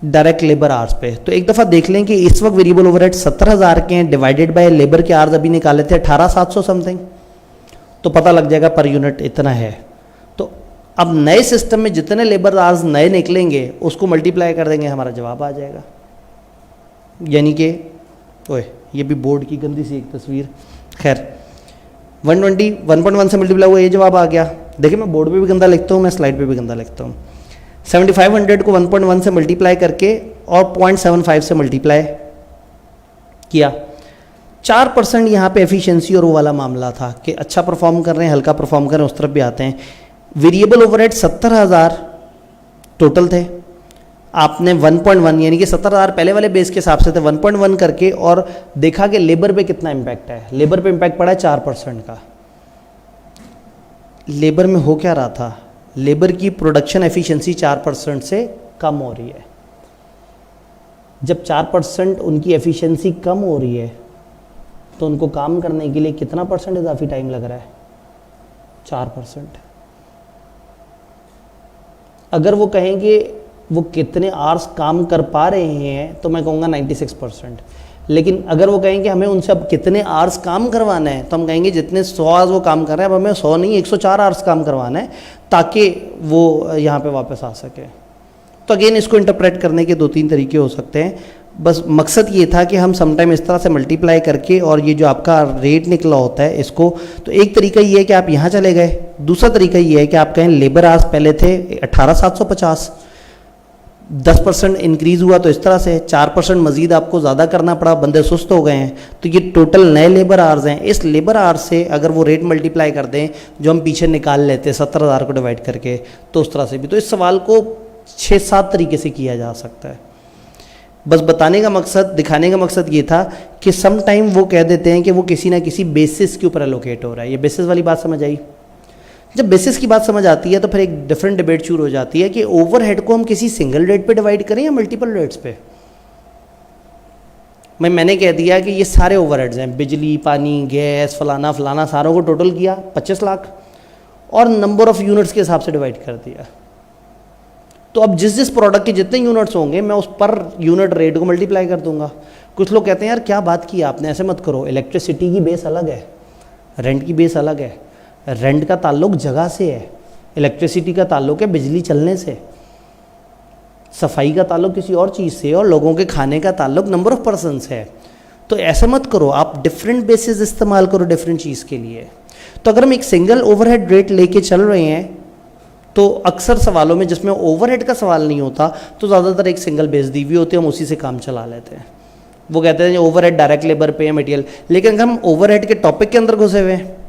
डायरेक्ट लेबर आवर्स पे। तो एक दफ़ा देख लें कि इस वक्त वेरिएबल ओवरहेड 70,000 के हैं, डिवाइडेड बाय लेबर के आवर्स अभी निकाले थे 18,700 समथिंग, तो पता लग जाएगा पर यूनिट इतना है। तो अब नए सिस्टम में जितने लेबर आवर्स नए निकलेंगे उसको मल्टीप्लाई कर देंगे, हमारा जवाब आ जाएगा। यानी कि ओए, ये भी बोर्ड की गंदी सी एक तस्वीर। खैर, 121 से मल्टीप्लाई हुआ, ये जवाब आ गया। देखिए, मैं बोर्ड पे भी गंदा लिखता हूँ, मैं स्लाइड पे भी गंदा लिखता हूँ। 7500 को 1.1 से मल्टीप्लाई करके और 0.75 से मल्टीप्लाई किया। 4% यहाँ पे एफिशिएंसी और वो वाला मामला था कि अच्छा परफॉर्म कर रहे हैं, हल्का परफॉर्म कर रहे हैं, उस तरफ भी आते हैं। वेरिएबल ओवरहेड 70,000 टोटल थे, आपने 1.1 यानी कि 70,000 पहले वाले बेस के हिसाब से थे, 1.1 करके और देखा कि लेबर पे कितना इम्पैक्ट है। लेबर पे इम्पैक्ट पड़ा है 4% का। लेबर में हो क्या रहा था? लेबर की प्रोडक्शन एफिशिएंसी 4% से कम हो रही है। जब 4% उनकी एफिशिएंसी कम हो रही है तो उनको काम करने के लिए कितना परसेंट इजाफी टाइम लग रहा है? 4%। अगर वो कहेंगे वो कितने आवर्स काम कर पा रहे हैं तो मैं कहूँगा 96%। लेकिन अगर वो कहेंगे हमें उनसे अब कितने आवर्स काम करवाना है तो हम कहेंगे जितने 100 आवर्स वो काम कर रहे हैं अब हमें 100 नहीं 104 आवर्स काम करवाना है ताकि वो यहाँ पे वापस आ सके। तो अगेन इसको इंटरप्रेट करने के 2-3 तरीके हो सकते हैं। बस मकसद ये था कि हम समटाइम इस तरह से मल्टीप्लाई करके और ये जो आपका रेट निकला होता है इसको, तो एक तरीका ये है कि आप यहाँ चले गए, दूसरा तरीका ये है कि आप कहें लेबर आवर्स पहले थे 18,750, 10% इंक्रीज़ हुआ तो इस तरह से 4% मज़ीद आपको ज़्यादा करना पड़ा, बंदे सुस्त हो गए हैं, तो ये टोटल नए लेबर आवर्स हैं। इस लेबर आवर्स से अगर वो रेट मल्टीप्लाई कर दें जो हम पीछे निकाल लेते हैं 70,000 को डिवाइड करके, तो उस तरह से भी। तो इस सवाल को 6-7 तरीके से किया जा सकता है। बस बताने का मकसद, दिखाने का मकसद ये था कि सम टाइम वो कह देते हैं कि वो किसी ना किसी बेसिस के ऊपर एलोकेट हो रहा है। ये बेसिस वाली बात समझ आई? जब बेसिस की बात समझ आती है तो फिर एक डिफरेंट डिबेट शुरू हो जाती है कि ओवरहेड को हम किसी सिंगल रेट पे डिवाइड करें या मल्टीपल रेट्स पे। मैंने कह दिया कि ये सारे ओवरहेड्स हैं, बिजली, पानी, गैस, फलाना फलाना, सारों को टोटल किया 25 लाख और नंबर ऑफ यूनिट्स के हिसाब से डिवाइड कर दिया। तो अब जिस जिस प्रोडक्ट के जितने यूनिट्स होंगे मैं उस पर यूनिट रेट को मल्टीप्लाई कर दूंगा। कुछ लोग कहते हैं यार क्या बात की आपने, ऐसे मत करो, इलेक्ट्रिसिटी की बेस अलग है, रेंट की बेस अलग है। रेंट का ताल्लुक जगह से है, इलेक्ट्रिसिटी का ताल्लुक है बिजली चलने से, सफाई का ताल्लुक किसी और चीज़ से, और लोगों के खाने का ताल्लुक नंबर ऑफ पर्सन से है। तो ऐसा मत करो, आप डिफरेंट बेसिस इस्तेमाल करो डिफरेंट चीज़ के लिए। तो अगर हम एक सिंगल ओवरहेड रेट लेके चल रहे हैं तो अक्सर सवालों में जिसमें ओवरहेड का सवाल नहीं होता तो ज़्यादातर एक सिंगल बेस दी हुई होती है, हम उसी से काम चला लेते हैं। वो कहते हैं ओवरहेड डायरेक्ट लेबर पे या मटेरियल, लेकिन अगर हम ओवरहेड के टॉपिक के अंदर घुसे हुए हैं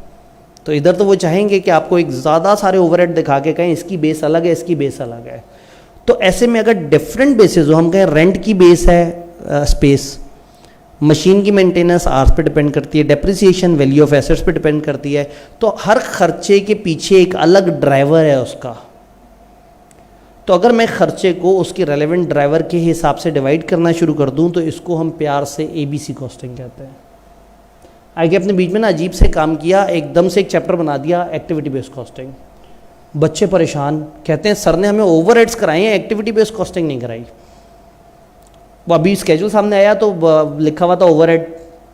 तो इधर तो वो चाहेंगे कि आपको एक ज़्यादा सारे ओवरहेड दिखा के कहें इसकी बेस अलग है, इसकी बेस अलग है। तो ऐसे में अगर डिफरेंट बेसिस हो, हम कहें रेंट की बेस है स्पेस, मशीन की मेंटेनेंस आर्स पे डिपेंड करती है, डेप्रिसिएशन वैल्यू ऑफ एसेट्स पे डिपेंड करती है, तो हर खर्चे के पीछे एक अलग ड्राइवर है उसका। तो अगर मैं खर्चे को उसके रेलेवेंट ड्राइवर के हिसाब से डिवाइड करना शुरू कर दूं तो इसको हम प्यार से ABC कॉस्टिंग कहते हैं। आगे अपने बीच में ना अजीब से काम किया, एकदम से एक चैप्टर बना दिया एक्टिविटी बेस्ड कॉस्टिंग। बच्चे परेशान, कहते हैं सर ने हमें ओवरहेड्स कराए हैं, एक्टिविटी बेस्ड कॉस्टिंग नहीं कराई। वो अभी स्केड्यूल सामने आया तो लिखा हुआ था ओवरहेड,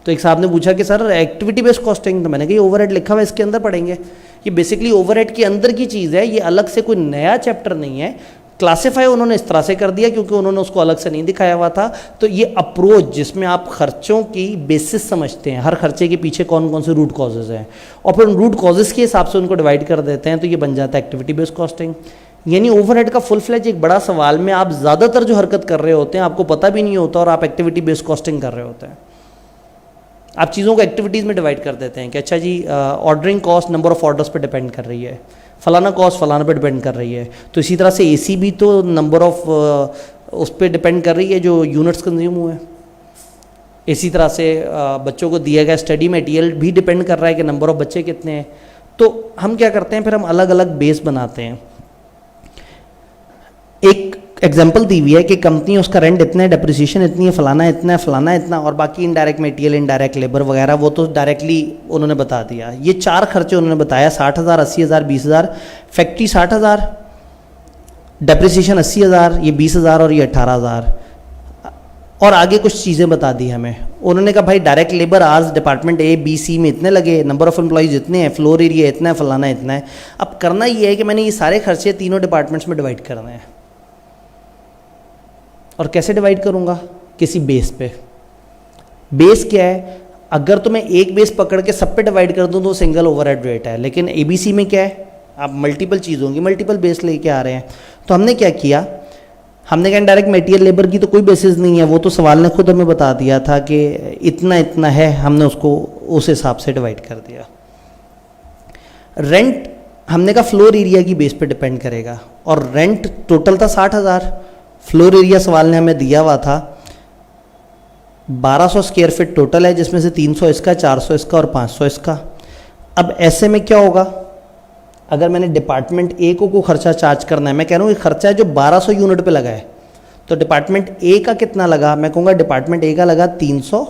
तो एक साहब ने पूछा कि सर एक्टिविटी बेस्ड कॉस्टिंग, तो मैंने कहा ओवरहेड लिखा हुआ है इसके अंदर पढ़ेंगे। ये बेसिकली ओवरहेड के अंदर की चीज़ है, ये अलग से कोई नया चैप्टर नहीं है। क्लासीफाई उन्होंने इस तरह से कर दिया क्योंकि उन्होंने उसको अलग से नहीं दिखाया हुआ था। तो ये अप्रोच जिसमें आप खर्चों की बेसिस समझते हैं, हर खर्चे के पीछे कौन कौन से रूट कॉजेज हैं, और फिर उन रूट कॉजेज के हिसाब से उनको डिवाइड कर देते हैं, तो ये बन जाता है एक्टिविटी बेस्ड कॉस्टिंग। यानी ओवरहेड का फुल फ्लेज एक बड़ा सवाल में आप ज़्यादातर जो हरकत कर रहे होते हैं आपको पता भी नहीं होता और आप एक्टिविटी बेस्ड कॉस्टिंग कर रहे होते हैं। आप चीज़ों को एक्टिविटीज़ में डिवाइड कर देते हैं कि अच्छा जी ordering cost number of orders पे डिपेंड कर रही है, फलाना कॉस्ट फलाना पे डिपेंड कर रही है। तो इसी तरह से AC भी तो नंबर ऑफ उस पर डिपेंड कर रही है जो यूनिट्स कंज्यूम हुए। इसी तरह से बच्चों को दिया गया स्टडी मटेरियल भी डिपेंड कर रहा है कि नंबर ऑफ बच्चे कितने हैं। तो हम क्या करते हैं, फिर हम अलग अलग बेस बनाते हैं। एक एग्जांपल दी हुई है कि कंपनी उसका रेंट इतना है, डेप्रिसिएशन इतनी है, फलाना इतना है, फलाना इतना, और बाकी इनडायरेक्ट मटेरियल, इनडायरेक्ट लेबर वगैरह वो तो डायरेक्टली उन्होंने बता दिया। ये 4 खर्चे उन्होंने बताया, 60,000, 80,000, 20,000। फैक्ट्री 60,000, डेप्रिसिएशन 80,000, ये 20,000 और ये 18,000। और आगे कुछ चीज़ें बता दी हमें। उन्होंने कहा भाई डायरेक्ट लेबर आज डिपार्टमेंट A, B, C में इतने लगे, नंबर ऑफ एम्प्लॉइज इतने हैं, फ्लोर एरिया इतना है, फलाना इतना है। अब करना ये है कि मैंने ये सारे खर्चे तीनों डिपार्टमेंट्स में डिवाइड करने हैं। और कैसे डिवाइड करूँगा? किसी बेस पे। बेस क्या है? अगर तो मैं एक बेस पकड़ के सब पे डिवाइड कर दूँ तो सिंगल ओवरहेड रेट है, लेकिन ABC में क्या है, आप मल्टीपल चीज़ होंगी, मल्टीपल बेस लेके आ रहे हैं। तो हमने क्या किया, हमने कहा डायरेक्ट मटेरियल लेबर की तो कोई बेसिस नहीं है, वो तो सवाल ने खुद हमें बता दिया था कि इतना इतना है, हमने उसको उस हिसाब से डिवाइड कर दिया। रेंट हमने कहा फ्लोर एरिया की बेस पे डिपेंड करेगा, और रेंट टोटल था 60,000, फ्लोर एरिया सवाल ने हमें दिया हुआ था 1200 स्क्वायर फीट टोटल है, जिसमें से 300 इसका, 400 इसका और 500 इसका। अब ऐसे में क्या होगा, अगर मैंने डिपार्टमेंट A को खर्चा चार्ज करना है, मैं कह रहा हूँ ये खर्चा है जो 1200 यूनिट पे लगा है, तो डिपार्टमेंट A का कितना लगा, मैं कहूँगा डिपार्टमेंट A का लगा 300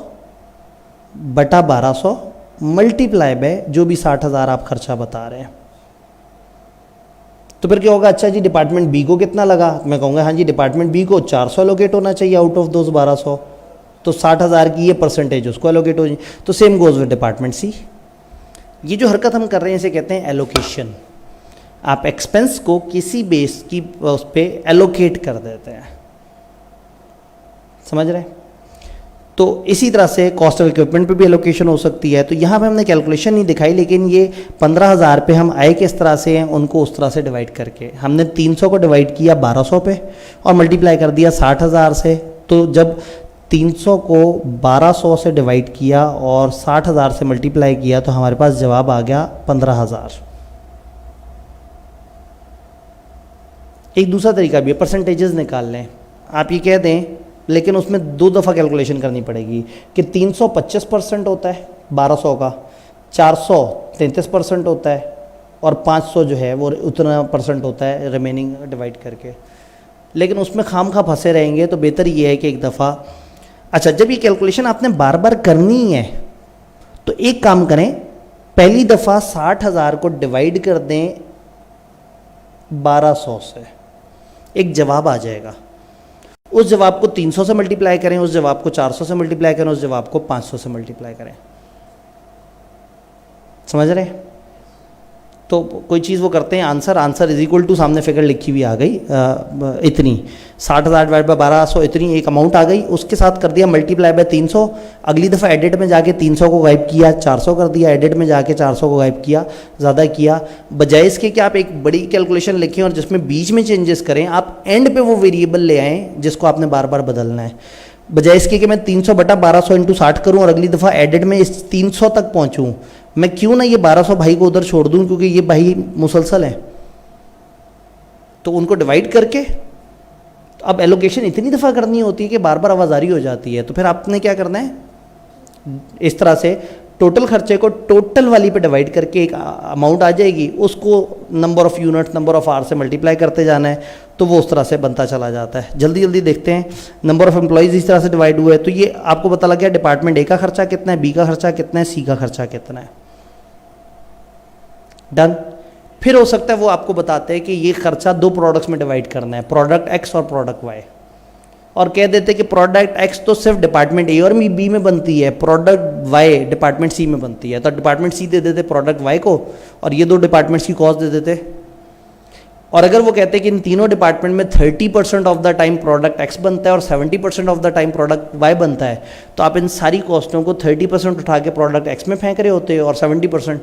बटा 1200 मल्टीप्लाई बाय जो भी 60,000 आप खर्चा बता रहे हैं। तो फिर क्या होगा, अच्छा जी डिपार्टमेंट B को कितना लगा, मैं कहूँगा हाँ जी डिपार्टमेंट B को 400 एलोकेट होना चाहिए आउट ऑफ दोज 1200, तो 60,000 की ये परसेंटेज उसको एलोकेट हो जाए। तो same goes with department C। ये जो हरकत हम कर रहे हैं इसे कहते हैं एलोकेशन। आप एक्सपेंस को किसी बेस की उस पर एलोकेट कर देते हैं, समझ रहे हैं? तो इसी तरह से कॉस्ट ऑफ इक्विपमेंट पे भी एलोकेशन हो सकती है। तो यहाँ पे हमने कैलकुलेशन नहीं दिखाई, लेकिन ये 15,000 पे हम आए किस तरह से हैं उनको उस तरह से डिवाइड करके, हमने 300 को डिवाइड किया 1200 पे और मल्टीप्लाई कर दिया 60,000 से। तो जब 300 को 1200 से डिवाइड किया और 60,000 से मल्टीप्लाई किया तो हमारे पास जवाब आ गया 15,000। एक दूसरा तरीका भी है, परसेंटेजेस निकाल लें। आप ये कह दें, लेकिन उसमें 2 दफ़ा कैलकुलेशन करनी पड़ेगी कि 300 25% होता है 1200 का, 400 33% होता है और 500 जो है वो उतना % होता है रिमेनिंग डिवाइड करके। लेकिन उसमें खाम खा फंसे रहेंगे तो बेहतर ये है कि एक दफ़ा, अच्छा जब ये कैलकुलेशन आपने बार बार करनी है तो एक काम करें, पहली दफ़ा 60,000 को डिवाइड कर दें 1200 से, एक जवाब आ जाएगा। उस जवाब को 300 से मल्टीप्लाई करें, उस जवाब को 400 से मल्टीप्लाई करें, उस जवाब को 500 से मल्टीप्लाई करें। समझ रहे? तो कोई चीज़ वो करते हैं, आंसर इज इक्वल टू, सामने फिगर लिखी हुई आ गई इतनी, 60,000 डिवाइड बाय 1200 इतनी एक अमाउंट आ गई, उसके साथ कर दिया मल्टीप्लाई बाय 300। अगली दफ़ा एडिट में जाके 300 को गायब किया, 400 कर दिया, एडिट में जाके 400 को गायब किया, ज़्यादा किया। बजाय इसके कि आप एक बड़ी कैलकुलेशन लिखें और जिसमें बीच में चेंजेस करें, आप एंड पे वो वेरिएबल ले आएँ जिसको आपने बार बार बदलना है। बजाय इसके कि मैं 300 बटा 1200 इंटू 60 करूँ और अगली दफ़ा एडिट में इस 300 तक पहुँचूँ, मैं क्यों ना ये 1200 भाई को उधर छोड़ दूं, क्योंकि ये भाई मुसलसल हैं, तो उनको डिवाइड करके अब एलोकेशन इतनी दफ़ा करनी होती है कि बार बार आवाज़ारी हो जाती है। तो फिर आपने क्या करना है, इस तरह से टोटल खर्चे को टोटल वाली पे डिवाइड करके एक अमाउंट आ जाएगी, उसको number of unit, number of hour से मल्टीप्लाई करते जाना है, तो वो उस तरह से बनता चला जाता है। जल्दी जल्दी देखते हैं, नंबर ऑफ़ एम्प्लॉयज़ इस तरह से डिवाइड हुए, तो ये आपको पता लग गया डिपार्टमेंट ए का खर्चा कितना है, बी का खर्चा कितना है, सी का खर्चा कितना है। डन। फिर हो सकता है वो आपको बताते हैं कि ये खर्चा 2 प्रोडक्ट्स में डिवाइड करना है, प्रोडक्ट एक्स और प्रोडक्ट वाई, और कह देते हैं कि प्रोडक्ट एक्स तो सिर्फ डिपार्टमेंट ए और बी में बनती है, प्रोडक्ट वाई डिपार्टमेंट सी में बनती है। तो डिपार्टमेंट सी दे देते प्रोडक्ट वाई को और ये 2 डिपार्टमेंट्स की कॉस्ट दे देते। और अगर वो कहते हैं कि इन तीनों डिपार्टमेंट में 30% of the time product x बनता है और 70% of the time product y बनता है, तो आप इन सारी कॉस्टों को 30% उठा के प्रोडक्ट एक्स में फेंक रहे होते हैं और 70%।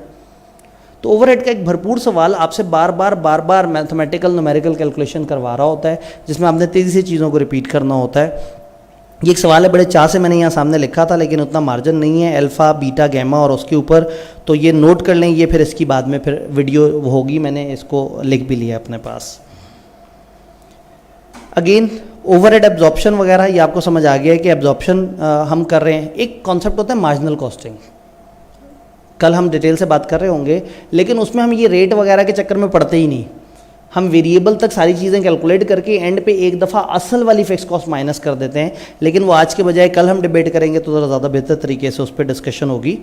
तो ओवरहेड का एक भरपूर सवाल आपसे बार बार मैथमेटिकल न्यूमेरिकल कैलकुलेशन करवा रहा होता है, जिसमें आपने तेज़ी से चीज़ों को रिपीट करना होता है। ये एक सवाल है, बड़े चाह से मैंने यहाँ सामने लिखा था, लेकिन उतना मार्जिन नहीं है, अल्फ़ा बीटा गैमा और उसके ऊपर, तो ये नोट कर लें, ये फिर इसकी बाद में फिर वीडियो होगी, मैंने इसको लिख भी लिया अपने पास। अगेन ओवरहेड एब्जॉर्प्शन वगैरह ये आपको समझ आ गया है कि एब्जॉर्प्शन हम कर रहे हैं। एक कॉन्सेप्ट होता है मार्जिनल कॉस्टिंग, कल हम डिटेल से बात कर रहे होंगे, लेकिन उसमें हम ये रेट वगैरह के चक्कर में पड़ते ही नहीं, हम वेरिएबल तक सारी चीज़ें कैलकुलेट करके एंड पे एक दफ़ा असल वाली फिक्स कॉस्ट माइनस कर देते हैं। लेकिन वो आज के बजाय कल हम डिबेट करेंगे तो ज़रा ज़्यादा बेहतर तरीके से उस पर डिस्कशन होगी।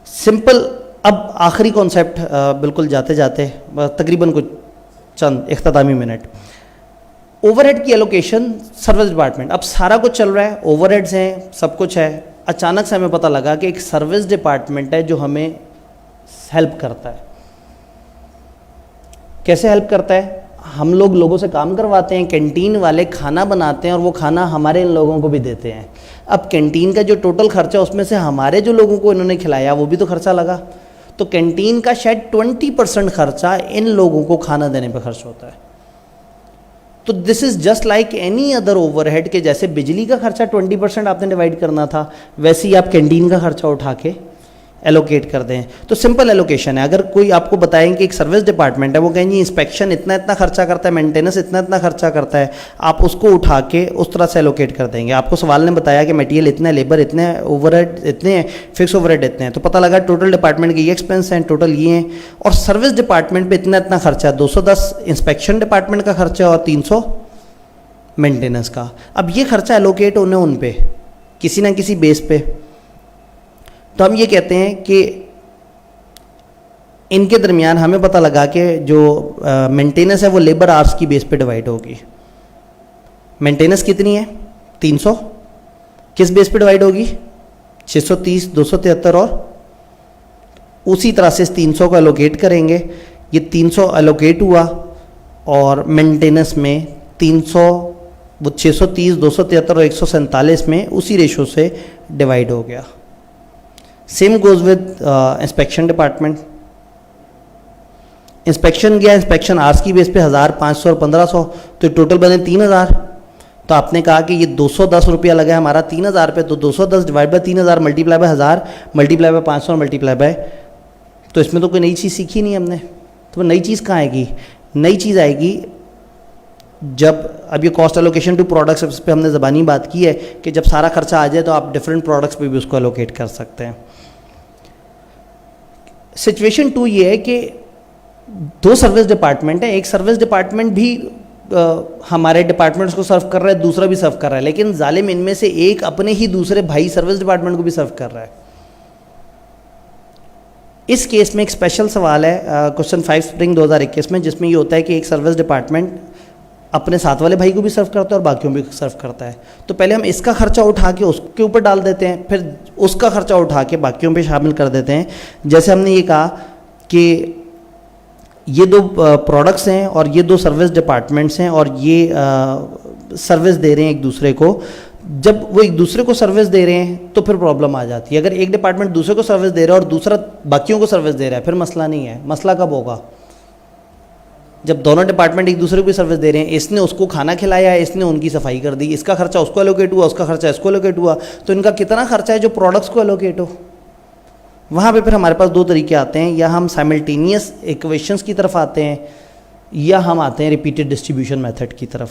सिंपल, अब आखिरी कॉन्सेप्ट बिल्कुल जाते जाते तकरीबन कुछ चंद इख्तितामी मिनट, ओवरहेड की एलोकेशन सर्विस डिपार्टमेंट। अब सारा कुछ चल रहा है, ओवरहेड्स हैं, सब कुछ है, अचानक से हमें पता लगा कि एक सर्विस डिपार्टमेंट है जो हमें हेल्प करता है। कैसे हेल्प करता है? हम लोग लोगों से काम करवाते हैं, कैंटीन वाले खाना बनाते हैं और वो खाना हमारे लोगों को भी देते हैं। अब कैंटीन का जो टोटल खर्चा है उसमें से हमारे जो लोगों को इन्होंने खिलाया वो भी तो खर्चा लगा, तो कैंटीन का शायद 20% खर्चा इन लोगों को खाना देने पर खर्च होता है। तो this is just like any other overhead के जैसे बिजली का खर्चा 20% आपने डिवाइड करना था, वैसे ही आप कैंटीन का खर्चा उठा के एलोकेट कर दें। तो सिंपल एलोकेशन है। अगर कोई आपको बताएं कि एक सर्विस डिपार्टमेंट है, वो कहेंगे इंस्पेक्शन इतना इतना खर्चा करता है, मेंटेनेंस इतना इतना खर्चा करता है, आप उसको उठा के उस तरह से एलोकेट कर देंगे। आपको सवाल ने बताया कि मटेरियल इतने, लेबर इतने, ओवरहेड इतने हैं, फिक्स ओवरहेड इतने हैं, तो पता लगा टोटल डिपार्टमेंट के ये एक्सपेंस हैं, टोटल ये हैं, और सर्विस डिपार्टमेंट पर इतना इतना खर्चा है, 210 इंस्पेक्शन डिपार्टमेंट का खर्चा और 300 मेंटेनेंस का। अब ये खर्चा एलोकेट होने उन पे किसी ना किसी बेस पे, तो हम ये कहते हैं कि इनके दरमियान हमें पता लगा कि जो मेंटेनेंस है वो लेबर आवर्स की बेस पे डिवाइड होगी। मेंटेनेंस कितनी है? 300। किस बेस पे डिवाइड होगी? 630, 273, और उसी तरह से इस 300 को एलोकेट करेंगे। ये 300 एलोकेट हुआ और मेंटेनेंस में 300, वो 630, 273 और 147 में उसी रेशो से डिवाइड हो गया। Same goes with inspection department. Inspection गया, इंस्पेक्शन आवर्स की बेस पे 1000, 500 और 1500, तो टोटल बने 3000। तो आपने कहा कि ये 210 रुपया लगा है हमारा 3000 पे, तो 210 divide by 3000 multiply by 1000 multiply by 500 multiply by, तो इसमें तो कोई नई चीज़ सीखी नहीं हमने। तो नई चीज़ कहाँ आएगी? नई चीज़ आएगी जब, अब ये कॉस्ट एलोकेशन टू प्रोडक्ट्स, इस पर हमने ज़बानी बात की है कि जब सारा खर्चा आ जाए तो आप डिफरेंट प्रोडक्ट्स पे भी उसको एलोकेट कर सकते हैं। सिचुएशन 2 ये है कि दो सर्विस डिपार्टमेंट है, एक सर्विस डिपार्टमेंट भी हमारे डिपार्टमेंट्स को सर्व कर रहा है, दूसरा भी सर्व कर रहा है, लेकिन जालिम इनमें से एक अपने ही दूसरे भाई सर्विस डिपार्टमेंट को भी सर्व कर रहा है। इस केस में एक स्पेशल सवाल है क्वेश्चन 5 स्प्रिंग 2021 में, जिसमें ये होता है कि एक सर्विस डिपार्टमेंट अपने साथ वाले भाई को भी सर्व करता है और बाकियों भी सर्व करता है। तो पहले हम इसका खर्चा उठा के उसके ऊपर डाल देते हैं, फिर उसका खर्चा उठा के बाकियों पे शामिल कर देते हैं। जैसे हमने ये कहा कि ये दो प्रोडक्ट्स हैं और ये दो सर्विस डिपार्टमेंट्स हैं और ये सर्विस दे रहे हैं एक दूसरे को। जब वो एक दूसरे को सर्विस दे रहे हैं तो फिर प्रॉब्लम आ जाती है। अगर एक डिपार्टमेंट दूसरे को सर्विस दे रहा है और दूसरा बाकियों को सर्विस दे रहा है, फिर मसला नहीं है। मसला कब होगा? जब दोनों डिपार्टमेंट एक दूसरे को भी सर्विस दे रहे हैं, इसने उसको खाना खिलाया, इसने उनकी सफाई कर दी, इसका खर्चा उसको एलोकेट हुआ, उसका खर्चा इसको एलोकेट हुआ, तो इनका कितना खर्चा है जो प्रोडक्ट्स को एलोकेट हो। वहाँ पे फिर हमारे पास दो तरीके आते हैं, या हम साइमल्टेनियस इक्वेशंस की तरफ आते हैं या हम आते हैं रिपीटेड डिस्ट्रीब्यूशन मेथड की तरफ।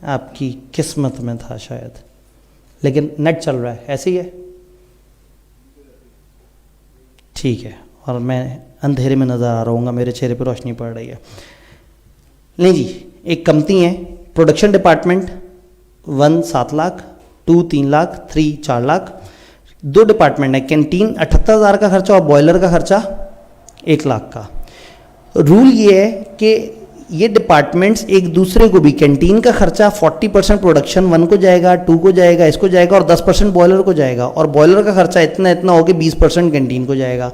आपकी किस्मत में था शायद, लेकिन नेट चल रहा है, ऐसे ही है, ठीक है। और मैं अंधेरे में नज़र आ रहा हूँ, मेरे चेहरे पर रोशनी पड़ रही है। नहीं जी, एक कंपनी है, प्रोडक्शन डिपार्टमेंट 1 7 लाख, 2 3 लाख, 3 4 लाख। दो डिपार्टमेंट है, कैंटीन 78,000 का खर्चा और बॉयलर का खर्चा 1 लाख का। रूल ये है कि ये डिपार्टमेंट्स एक दूसरे को भी, कैंटीन का खर्चा 40% प्रोडक्शन 1 को जाएगा, 2 को जाएगा, इसको जाएगा और 10% बॉयलर को जाएगा, और बॉयलर का खर्चा इतना इतना हो कि 20% कैंटीन को जाएगा।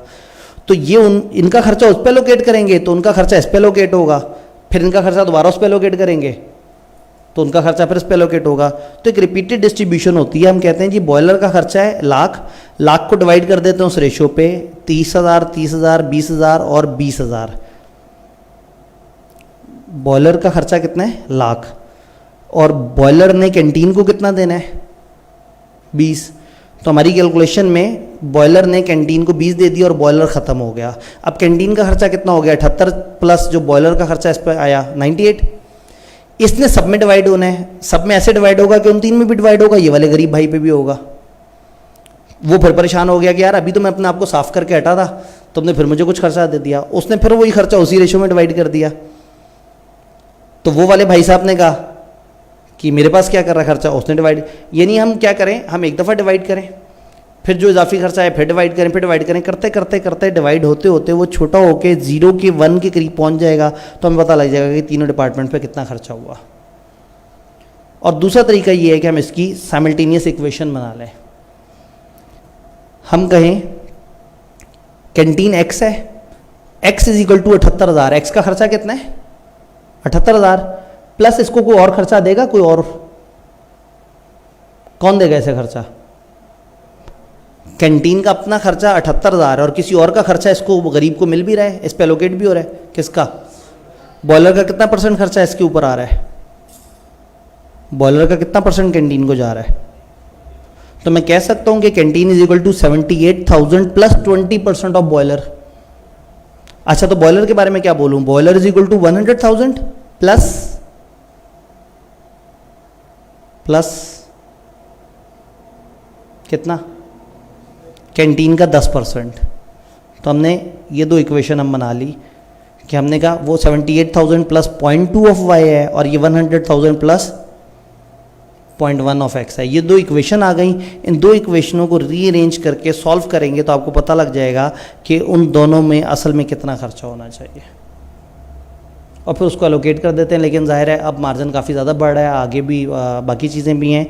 तो ये इनका खर्चा उस पर एलोकेट करेंगे तो उनका खर्चा इस पर एलोकेट होगा, फिर इनका खर्चा दोबारा उस पर एलोकेट करेंगे तो उनका खर्चा फिर इस पर एलोकेट होगा। तो एक रिपीटेड डिस्ट्रीब्यूशन होती है। हम कहते हैं जी बॉयलर का खर्चा है लाख को डिवाइड कर देते हैं उस रेशो पे, 30,000 30,000 20,000 और 20,000। बॉयलर का खर्चा कितना है? लाख। और बॉयलर ने कैंटीन को कितना देना है? 20। तो हमारी कैलकुलेशन में बॉयलर ने कैंटीन को 20 दे दिया और बॉयलर ख़त्म हो गया। अब कैंटीन का खर्चा कितना हो गया? 78 प्लस जो बॉयलर का खर्चा इस पर आया 98। इसने सब में डिवाइड होना है, सब में ऐसे डिवाइड होगा कि उन 3 में भी डिवाइड होगा, ये वाले गरीब भाई पे भी होगा। वो फिर परेशान हो गया कि यार अभी तो मैं अपने आप को साफ करके हटा था, तुमने फिर मुझे कुछ खर्चा दे दिया। उसने फिर वही खर्चा उसी रेशो में डिवाइड कर दिया। तो वो वाले भाई साहब ने कहा कि मेरे पास क्या कर रहा है खर्चा, उसने डिवाइड। यानी हम क्या करें, हम एक दफ़ा डिवाइड करें, फिर जो इजाफी खर्चा है फिर डिवाइड करें, फिर डिवाइड करें, करते करते करते डिवाइड होते होते वो छोटा होके 0 के 1 के करीब पहुंच जाएगा। तो हमें पता लग जाएगा कि तीनों डिपार्टमेंट पे कितना खर्चा हुआ। और दूसरा तरीका ये है कि हम इसकी साइमल्टेनियस इक्वेशन बना लें। हम कहें कैंटीन एक्स है, x is equal to 78,000। X का खर्चा कितना है? 78,000 प्लस इसको कोई और खर्चा देगा, कोई और कौन देगा ऐसे खर्चा? कैंटीन का अपना खर्चा 78,000 है और किसी और का खर्चा इसको गरीब को मिल भी रहा है, इस पे एलोकेट भी हो रहा है। किसका? बॉयलर का कितना % खर्चा इसके ऊपर आ रहा है? बॉयलर का कितना % कैंटीन को जा रहा है? तो मैं कह सकता हूं कि canteen is equal to 78,000 plus 20% of boiler. अच्छा, तो बॉयलर के बारे में क्या बोलूं? Boiler is equal to 100,000 plus कितना? कैंटीन का 10%। तो हमने ये दो इक्वेशन हम बना ली कि हमने कहा वो 78,000 प्लस 0.2 ऑफ वाई है और ये 100,000 प्लस 0.1 ऑफ एक्स है। ये दो इक्वेशन आ गई। इन दो इक्वेशनों को रीअरेंज करके सॉल्व करेंगे तो आपको पता लग जाएगा कि उन दोनों में असल में कितना खर्चा होना चाहिए, और फिर उसको एलोकेट कर देते हैं। लेकिन जाहिर है अब मार्जिन काफ़ी ज़्यादा बढ़ रहा है, आगे भी बाकी चीज़ें भी हैं।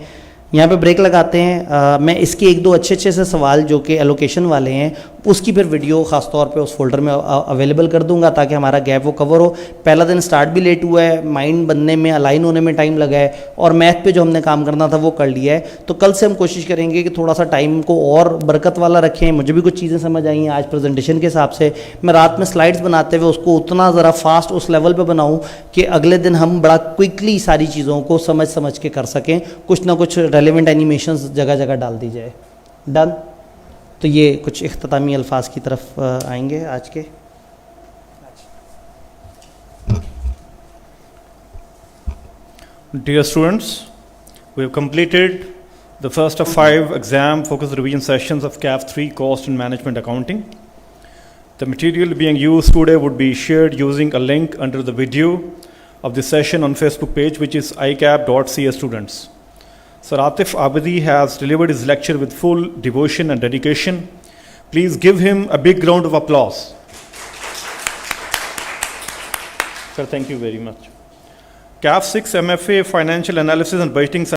यहाँ पे ब्रेक लगाते हैं। मैं इसके एक दो अच्छे अच्छे से सवाल जो कि एलोकेशन वाले हैं उसकी फिर वीडियो ख़ास तौर पे उस फोल्डर में अवेलेबल कर दूंगा ताकि हमारा गैप वो कवर हो। पहला दिन स्टार्ट भी लेट हुआ है, माइंड बनने में, अलाइन होने में टाइम लगा है, और मैथ पे जो हमने काम करना था वो कर लिया है। तो कल से हम कोशिश करेंगे कि थोड़ा सा टाइम को और बरकत वाला रखें। मुझे भी कुछ चीज़ें समझ आई हैं आज प्रेजेंटेशन के हिसाब से। मैं रात में स्लाइड्स बनाते हुए उसको उतना ज़रा फास्ट उस लेवल पर बनाऊँ कि अगले दिन हम बड़ा क्विकली सारी चीज़ों को समझ के कर सकें। कुछ ना कुछ रेलिवेंट एनिमेशंस जगह जगह डाल दी जाए। डन। तो ये कुछ इख्तितामी अल्फाज की तरफ आएंगे आज के। Dear students, we have completed the first of 5 exam focused revision sessions of CAF 3 Cost and Management Accounting. The material being used today would be shared using a link under the video of the session on Facebook page, which is icap.ca students. Sir Atif Abadi has delivered his lecture with full devotion and dedication. Please give him a big round of applause. Sir, thank you very much. CAF 6 MFA Financial Analysis and Budgeting